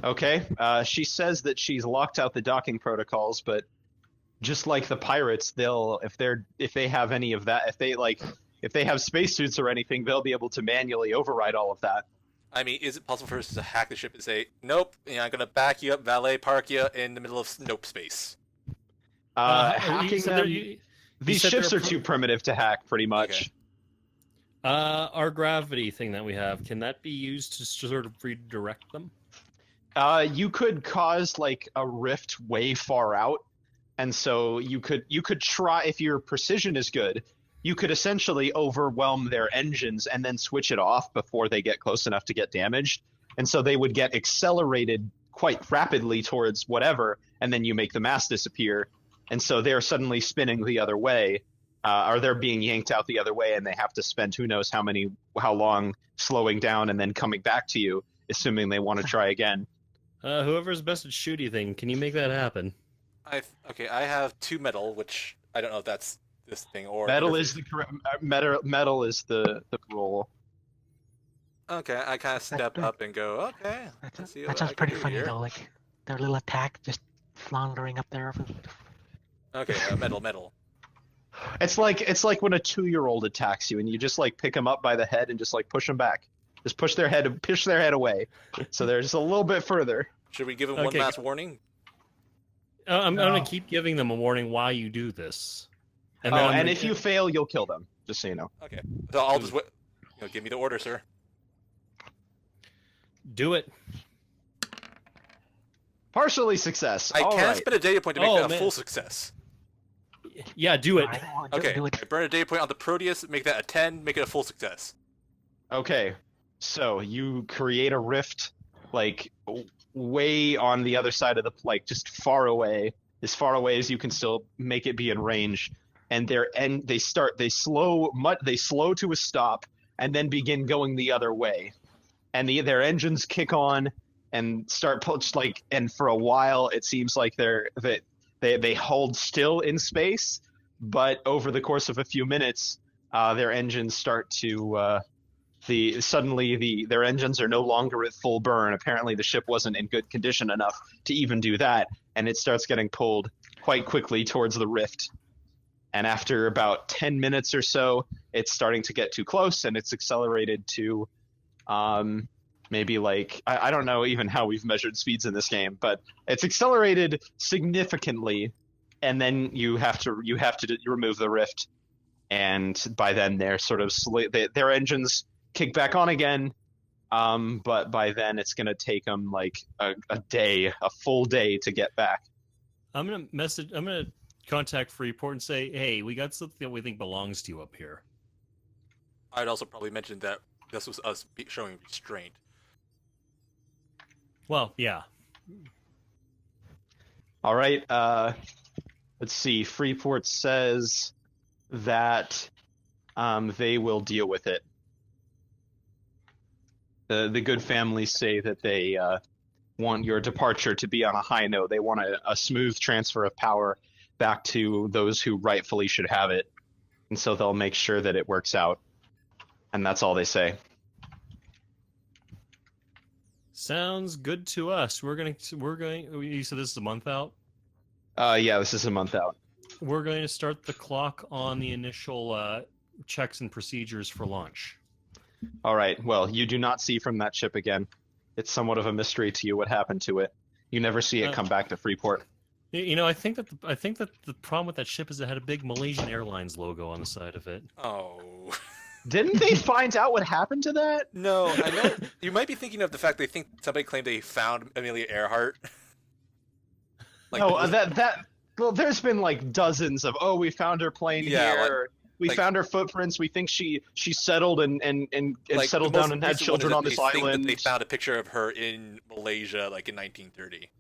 Okay. She says that she's locked out the docking protocols, but just like the pirates, if they have any of that, if they have spacesuits or anything, they'll be able to manually override all of that. I mean, is it possible for us to hack the ship and say, nope, I'm going to back you up, valet park you in the middle of nope space? Hacking them, these ships are too primitive to hack, pretty much. Okay. Our gravity thing that we have, can that be used to sort of redirect them? You could cause like a rift way far out, and so you could try, if your precision is good, you could essentially overwhelm their engines and then switch it off before they get close enough to get damaged. And so they would get accelerated quite rapidly towards whatever, and then you make the mass disappear. And so they're suddenly spinning the other way, or they're being yanked out the other way, and they have to spend who knows how long slowing down and then coming back to you, assuming they want to try again. Whoever's best at shooty thing, can you make that happen? I have 2 metal, which I don't know if that's this thing or metal is the correct metal is the roll. Okay, I kind of step up and go, okay. That sounds pretty funny though, like their little attack just floundering up there. Okay, metal. It's like when a 2-year-old attacks you and you just like pick them up by the head and just like push them back. Just push their head away, so they're just a little bit further. Should we give them one last warning? I'm going to keep giving them a warning while you do this. And if you fail, you'll kill them. Just so you know. Okay, so I'll just give me the order, sir. Do it. Partially success. I can't spend a data point to make that a full success. Yeah, do it. Okay, I burn a data point on the Proteus, make that a 10, make it a full success. Okay, so you create a rift, like way on the other side of the, just far away as you can still make it be in range. And they slow to a stop and then begin going the other way, and their engines kick on and start and for a while it seems like they hold still in space, but over the course of a few minutes, their engines start to their engines are no longer at full burn. Apparently the ship wasn't in good condition enough to even do that, and it starts getting pulled quite quickly towards the rift. And after about 10 minutes or so, it's starting to get too close, and it's accelerated to maybe I don't know even how we've measured speeds in this game, but it's accelerated significantly, and then you have to remove the rift, and by then they're sort of their engines kick back on again, but by then it's going to take them a full day to get back. I'm gonna contact Freeport and say, hey, we got something that we think belongs to you up here. I'd also probably mention that this was us showing restraint. Well, yeah. All right. Let's see. Freeport says that they will deal with it. The good families say that they want your departure to be on a high note. They want a smooth transfer of power back to those who rightfully should have it, and so they'll make sure that it works out. And that's all they say. Sounds good to us. We're going. You said this is a month out. Yeah, this is a month out. We're going to start the clock on the initial checks and procedures for launch. All right. Well, you do not see from that ship again. It's somewhat of a mystery to you what happened to it. You never see it come back to Freeport. You know, I think that the problem with that ship is it had a big Malaysian Airlines logo on the side of it. Oh. Didn't they find out what happened to that? No, I know. You might be thinking of the fact they think somebody claimed they found Amelia Earhart. No, well, there's been like dozens of, we found her plane here. We found her footprints. We think she settled and settled down and had children on this island. They found a picture of her in Malaysia, like in 1930.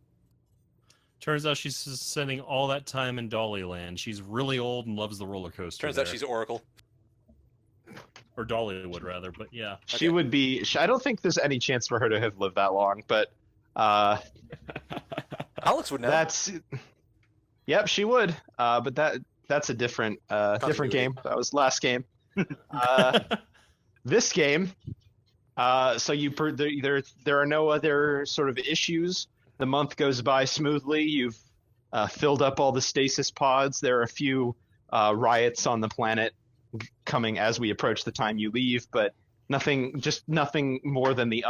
Turns out she's spending all that time in Dollyland. She's really old and loves the roller coaster. Turns out she's Oracle. Or Dollywood, rather, but yeah. She would be... I don't think there's any chance for her to have lived that long, but... Alex would know. Yep, she would. But that's a different game. That was last game. This game, so there are no other sort of issues. The month goes by smoothly. You've filled up all the stasis pods. There are a few riots on the planet coming as we approach the time you leave, but nothing more than the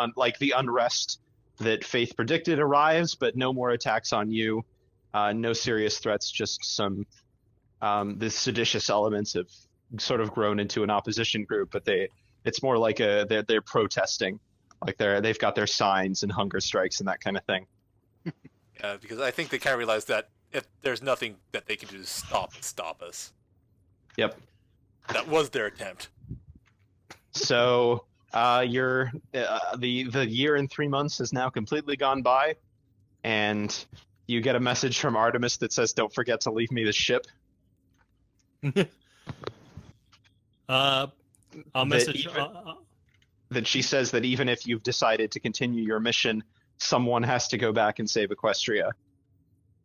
unrest that Faith predicted arrives, but no more attacks on you. No serious threats, just some the seditious elements have sort of grown into an opposition group, but it's more like they're protesting, like they've got their signs and hunger strikes and that kind of thing. Yeah, because I think they kind of realize that if there's nothing that they can do to stop us. Yep. That was their attempt. So the year and 3 months has now completely gone by, and you get a message from Artemis that says, "Don't forget to leave me the ship." I'll message that she says that even if you've decided to continue your mission, someone has to go back and save Equestria.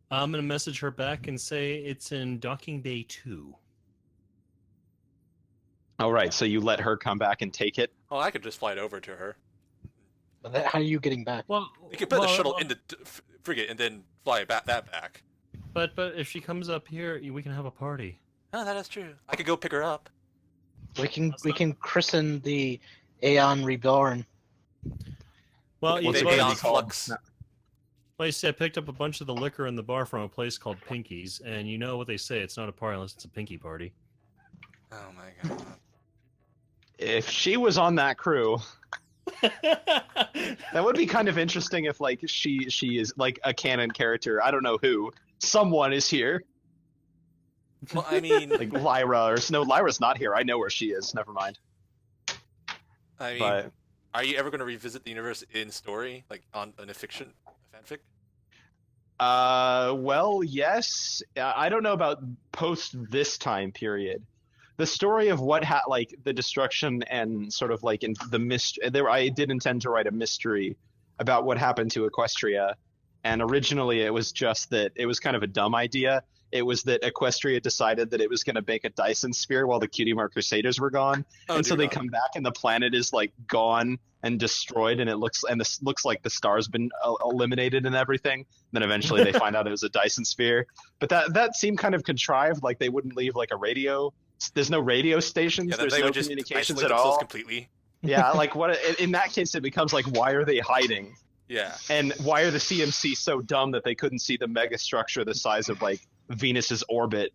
I'm going to message her back and say it's in docking bay 2. All right, so you let her come back and take it? Well, I could just fly it over to her. How are you getting back? Well, you could put the shuttle in the frigate and then fly that back. But if she comes up here, we can have a party. Oh, that is true. I could go pick her up. We can christen the Aeon Reborn. Well, you Aeon Flux. Well, you see, I picked up a bunch of the liquor in the bar from a place called Pinky's, and you know what they say, it's not a party unless it's a pinky party. Oh my god. If she was on that crew, that would be kind of interesting if, like, she is, like, a canon character. I don't know who. Someone is here. Well, I mean... like Lyra, no, Lyra's not here. I know where she is. Never mind. I mean, are you ever going to revisit the universe in story? Like, in a fanfic? Well, yes. I don't know about post this time period. The story of what like the destruction and sort of like in the mystery. I did intend to write a mystery about what happened to Equestria, and originally it was just that it was kind of a dumb idea. It was that Equestria decided that it was going to make a Dyson sphere while the Cutie Mark Crusaders were gone, and so they come back and the planet is like gone and destroyed, and this looks like the star's been eliminated and everything. And then eventually they find out it was a Dyson sphere, but that seemed kind of contrived. Like they wouldn't leave like a radio. There's no radio stations. Yeah, there's no communications at all. Completely. Yeah, like what in that case it becomes like, why are they hiding? Yeah. And why are the CMC so dumb that they couldn't see the mega structure the size of like Venus's orbit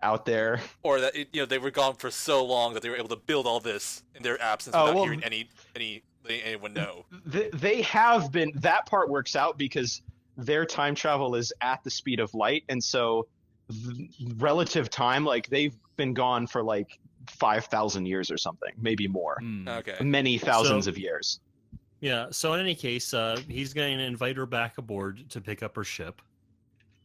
out there? Or that they were gone for so long that they were able to build all this in their absence without hearing anyone know. They have been. That part works out because their time travel is at the speed of light, and so relative time, like they've been gone for like 5,000 years or something, maybe more. Okay. Many thousands of years. Yeah, so in any case, he's going to invite her back aboard to pick up her ship.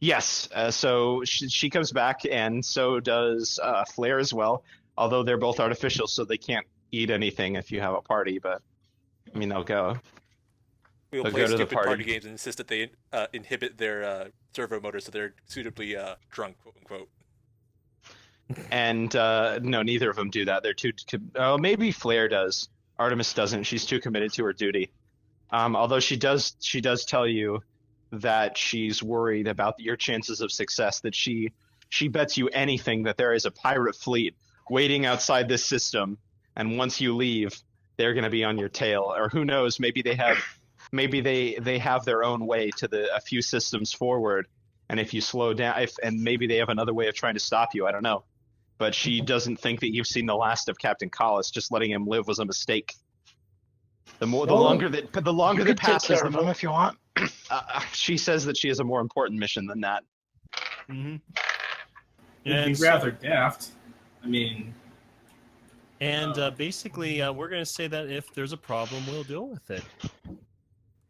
Yes. So she comes back, and so does Flair as well. Although they're both artificial, so they can't eat anything if you have a party. But I mean, they'll go. We'll They'll play go to the stupid party party. games and insist that they inhibit their servo motors so they're suitably drunk, quote unquote. And no, neither of them do that. They're too. Oh, maybe Flair does. Artemis doesn't. She's too committed to her duty. Although she does tell you that she's worried about your chances of success. That she bets you anything that there is a pirate fleet waiting outside this system, and once you leave, they're going to be on your tail. Or who knows? Maybe they have their own way to a few systems forward. And if you slow down, and maybe they have another way of trying to stop you. I don't know. But she doesn't think that you've seen the last of Captain Collis. Just letting him live was a mistake. The longer that passes, the more if you want. She says that she has a more important mission than that. Mm-hmm. It'd be rather daft. I mean, and basically, we're going to say that if there's a problem, we'll deal with it.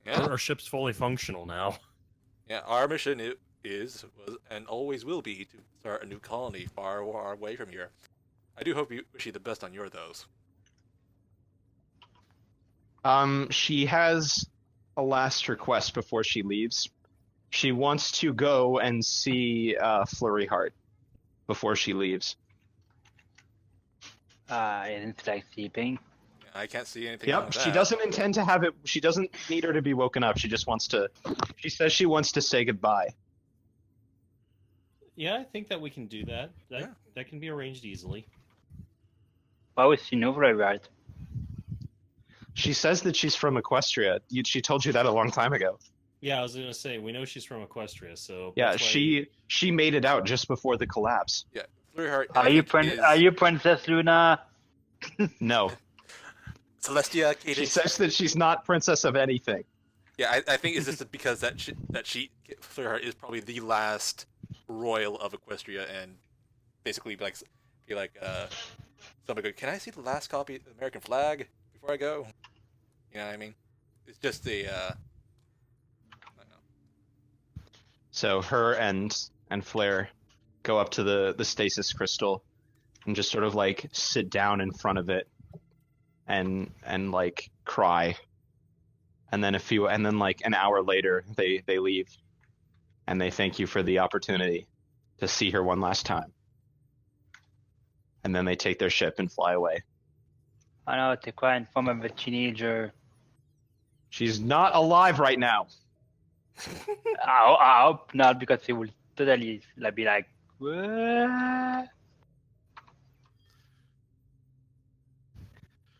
Yeah. Our ship's fully functional now. Yeah, our mission was, and always will be to start a new colony far away from here. I do hope you wish you the best on your those. She has a last request before she leaves. She wants to go and see Flurry Heart before she leaves. Isn't like sleeping? I can't see anything wrong Yep, with she that. doesn't intend to have it. She doesn't need her to be woken up. She just wants to. She says she wants to say goodbye. Yeah, I think that we can do that. That can be arranged easily. Why was she know right? She says that she's from Equestria. She told you that a long time ago. Yeah, I was gonna say we know she's from Equestria, so Yeah, that's why- she made it out just before the collapse. Yeah, Flurry Heart. Are you Princess Luna? No, Celestia? she Cadence? says that she's not princess of anything. Yeah, I think it's just because Flurry Heart is probably the last royal of Equestria, and basically be like somebody go, can I see the last copy of the American flag before I go? You know what I mean? It's just I don't know. So her and Flair go up to the stasis crystal and just sort of like sit down in front of it and like cry. And then like an hour later they leave and they thank you for the opportunity to see her one last time. And then they take their ship and fly away. I know, to cry in form of a teenager. She's not alive right now. I hope not, because he will totally be like, what?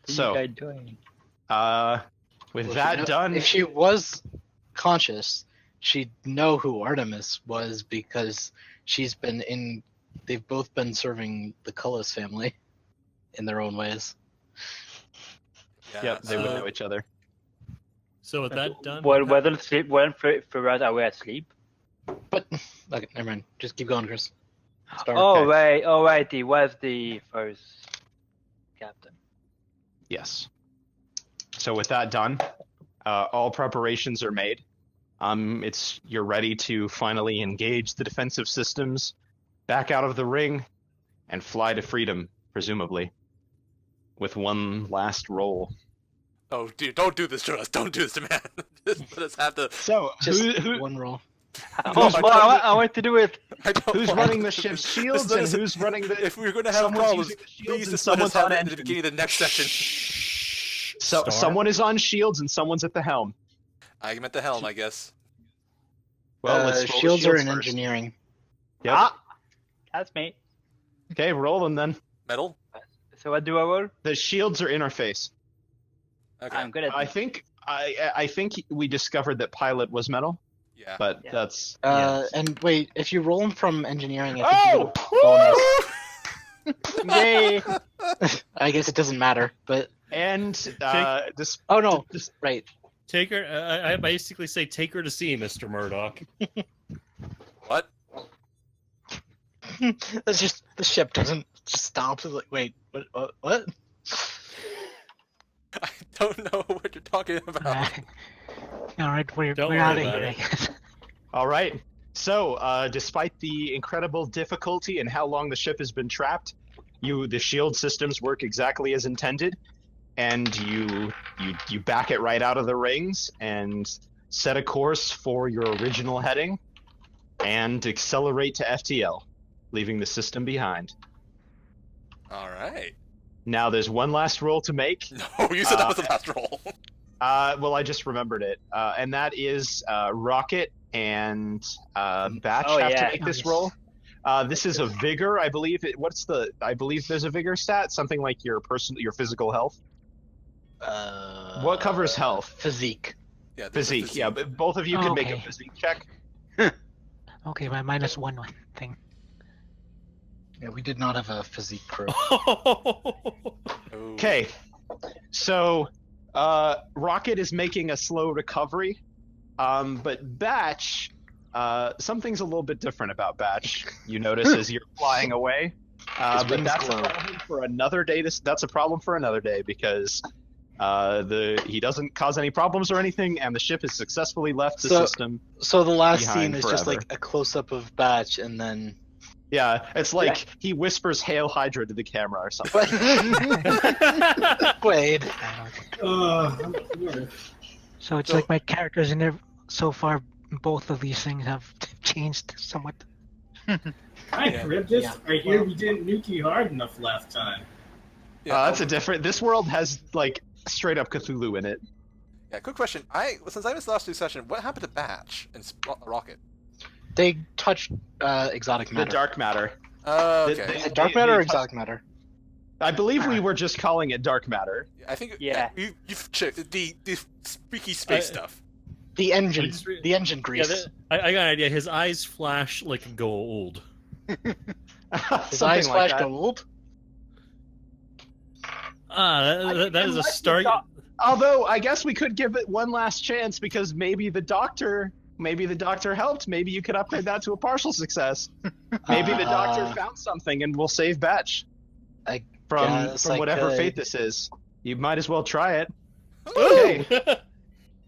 So, What are you guys doing? with that done, If she was conscious, she'd know who Artemis was because they've both been serving the Cullis family in their own ways. Yeah, yep, they would know each other. So with that done, Whether sleep, when Ferrat are we asleep? But, okay, never mind. Just keep going, Chris. Start. Oh, right, he was the first captain. Yes. So with that done, all preparations are made. You're ready to finally engage the defensive systems, back out of the ring, and fly to freedom, presumably, with one last roll. Oh, dude, don't do this to us. Don't do this to man. Just let us have the. So Just one roll. I want to do it. who's running the ship's shields and listen, who's running the? If we're going to have someone's problems, using the shields please and just let us someone's have on it at the engine. beginning of the next session. So Star. someone is on shields and someone's at the helm. I'm at the helm, I guess. Well, let's roll the shields are in first. engineering. Yep. That's me. Okay, roll them then. Metal? So what do I roll? The shields are interface. Okay. I'm good at I think we discovered that pilot was metal, Yeah. but Yeah. that's And wait, if you roll them from engineering, I think oh! you get a bonus. Yay! I guess it doesn't matter, but And oh no, right. take her. I basically say take her to sea, Mr. Murdoch. What? That's just the ship doesn't just stop. It's like, wait, what? I don't know what you're talking about. All right, we're Don't out worry of about here. I it. guess. all right. So, despite the incredible difficulty and how long the ship has been trapped, the shield systems work exactly as intended, and you back it right out of the rings and set a course for your original heading and accelerate to FTL, leaving the system behind. All right. Now there's one last roll to make. No, you said that was the last roll. Well, I just remembered it, and that is Rocket and Batch have to make this roll. This is a vigor, I believe. I believe there's a vigor stat, something like your physical health. What covers health? Physique. Yeah, Physique. Yeah, but both of you can make a Okay. physique check. Okay, my -1 thing. Yeah, we did not have a physique crew. Okay, so Rocket is making a slow recovery, but Batch, something's a little bit different about Batch. You notice as you're flying away, but wings that's a glow. problem for another day. That's a problem for another day because he doesn't cause any problems or anything, and the ship has successfully left the system. So the last behind scene is just forever. like a close up of Batch, and then Yeah, it's like he whispers "Hail Hydra" to the camera or something. Quaid. So it's like my characters in there so far. Both of these things have changed somewhat. Hi, Charybdis. Yeah. I hear we didn't nuke you hard enough last time. That's a different. This world has like straight up Cthulhu in it. Yeah, quick question. Since I missed the last two sessions, what happened to Batch and Rocket? They touched exotic The matter. dark matter. Okay. Is it dark matter or exotic matter? I believe we were just calling it dark matter. I think. Yeah. You've checked the freaky space stuff. The engine, just re- the engine grease. I got an idea. His eyes flash like gold. His eyes flash gold. That is a start. Although I guess we could give it one last chance because maybe the doctor helped. Maybe you could upgrade that to a partial success. Maybe the doctor found something and we'll save Batch from whatever fate this is. You might as well try it. Okay.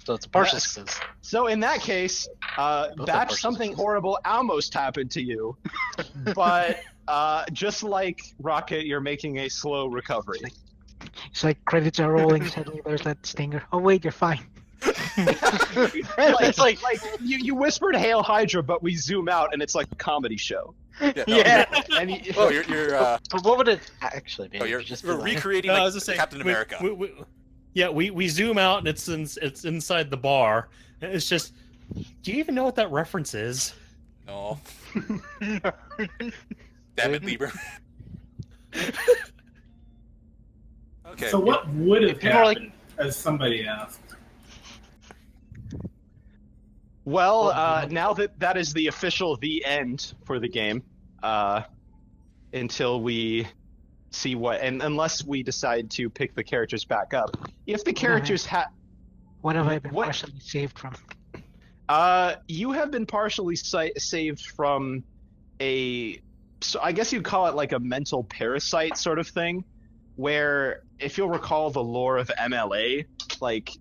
So it's a partial Yes. success. So in that case, Batch, something horrible almost happened to you, but just like Rocket, you're making a slow recovery. It's like credits are rolling. Suddenly there's that stinger. Oh wait, you're fine. It's like you whispered "Hail Hydra," but we zoom out and it's like a comedy show. yeah. And Oh, you're But what would it actually be? oh, you're Just you're be like- recreating No, I like, was just saying, Captain America. we zoom out and it's inside the bar. And it's just, do you even know what that reference is? No. Damn it, Lieber. Okay. So what would have More like- happened, as somebody asked? Well, now that is the official end for the game, until we see and unless we decide to pick the characters back up. If the characters What have I been What- partially saved from? you have been partially saved from so I guess you'd call it like a mental parasite sort of thing, where if you'll recall the lore of MLA, like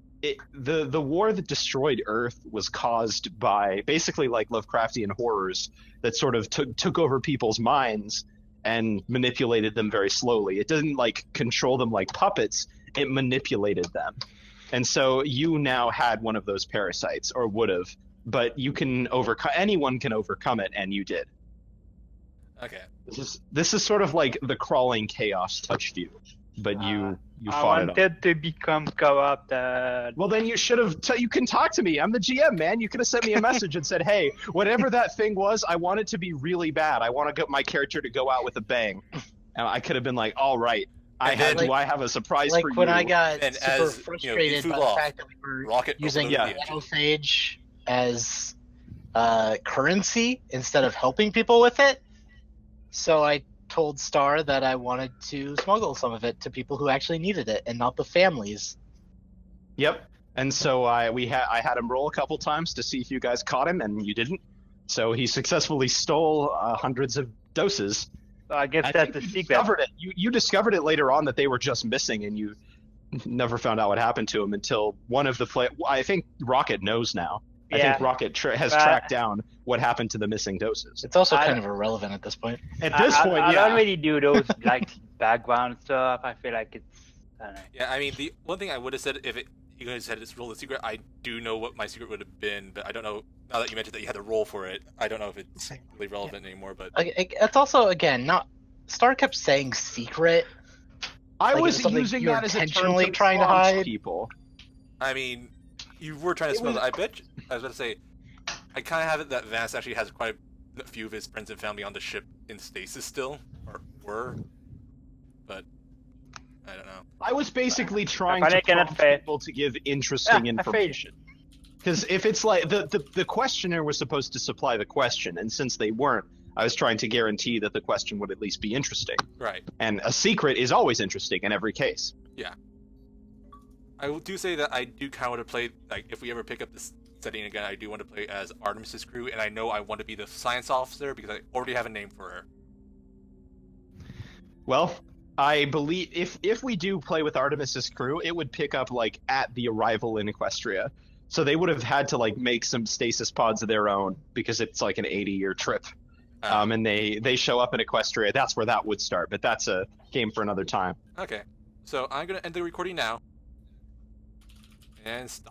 the war that destroyed Earth was caused by basically like Lovecraftian horrors that sort of took over people's minds and manipulated them very slowly. It didn't like control them like puppets, it manipulated them. And so you now had one of those parasites, or would have, but you can anyone can overcome it, and you did. Okay. This is sort of like the crawling chaos touched you, but you fought it off. to become corrupted. Well, then you should have. You can talk to me. I'm the GM, man. You could have sent me a message and said, "Hey, whatever that thing was, I want it to be really bad. I want to get my character to go out with a bang." And I could have been like, "All right, I have a surprise like for you." when I got And super as, frustrated you by flew the off, fact that we were Rocket using opened up the engine. autophage as currency instead of helping people with it. So I told Star that I wanted to smuggle some of it to people who actually needed it and not the families. Yep. And so I had him roll a couple times to see if you guys caught him, and you didn't. So he successfully stole hundreds of doses. So I guess I that's think the you secret. discovered it. You discovered it later on that they were just missing, and you never found out what happened to him until one of the I think Rocket knows now I Yeah. think Rocket has But- tracked down what happened to the missing doses. It's also I- kind of irrelevant at this point. At this I, point, I yeah. don't really do those like background stuff. I feel like it's. I don't know. Yeah, I mean, the one thing I would have said if you guys had this roll a secret, I do know what my secret would have been, but I don't know. Now that you mentioned that you had to roll for it, I don't know if it's really relevant anymore. But It's also, again, not. Star kept saying secret. I Like, was it's something using you're that as a term intentionally to trying to prompt hide? people. I mean, you were trying to It smell was- it. I bet. I was about to say, I kind of have it that Vance actually has quite a few of his friends and family on the ship in stasis still, or were. But I don't know. I was basically trying But I to cannot prompt fail. people to give interesting Ah, I failed. information. Because if it's like the questioner was supposed to supply the question, and since they weren't, I was trying to guarantee that the question would at least be interesting. Right. And a secret is always interesting in every case. I do say that I do kind of want to play, like, if we ever pick up this setting again, I do want to play as Artemis's crew, and I know I want to be the science officer because I already have a name for her. Well, I believe if we do play with Artemis's crew, it would pick up like at the arrival in Equestria. So they would have had to like make some stasis pods of their own because it's like an 80-year trip. And they show up in Equestria. That's where that would start, but that's a game for another time. Okay. So I'm going to end the recording now. And stop.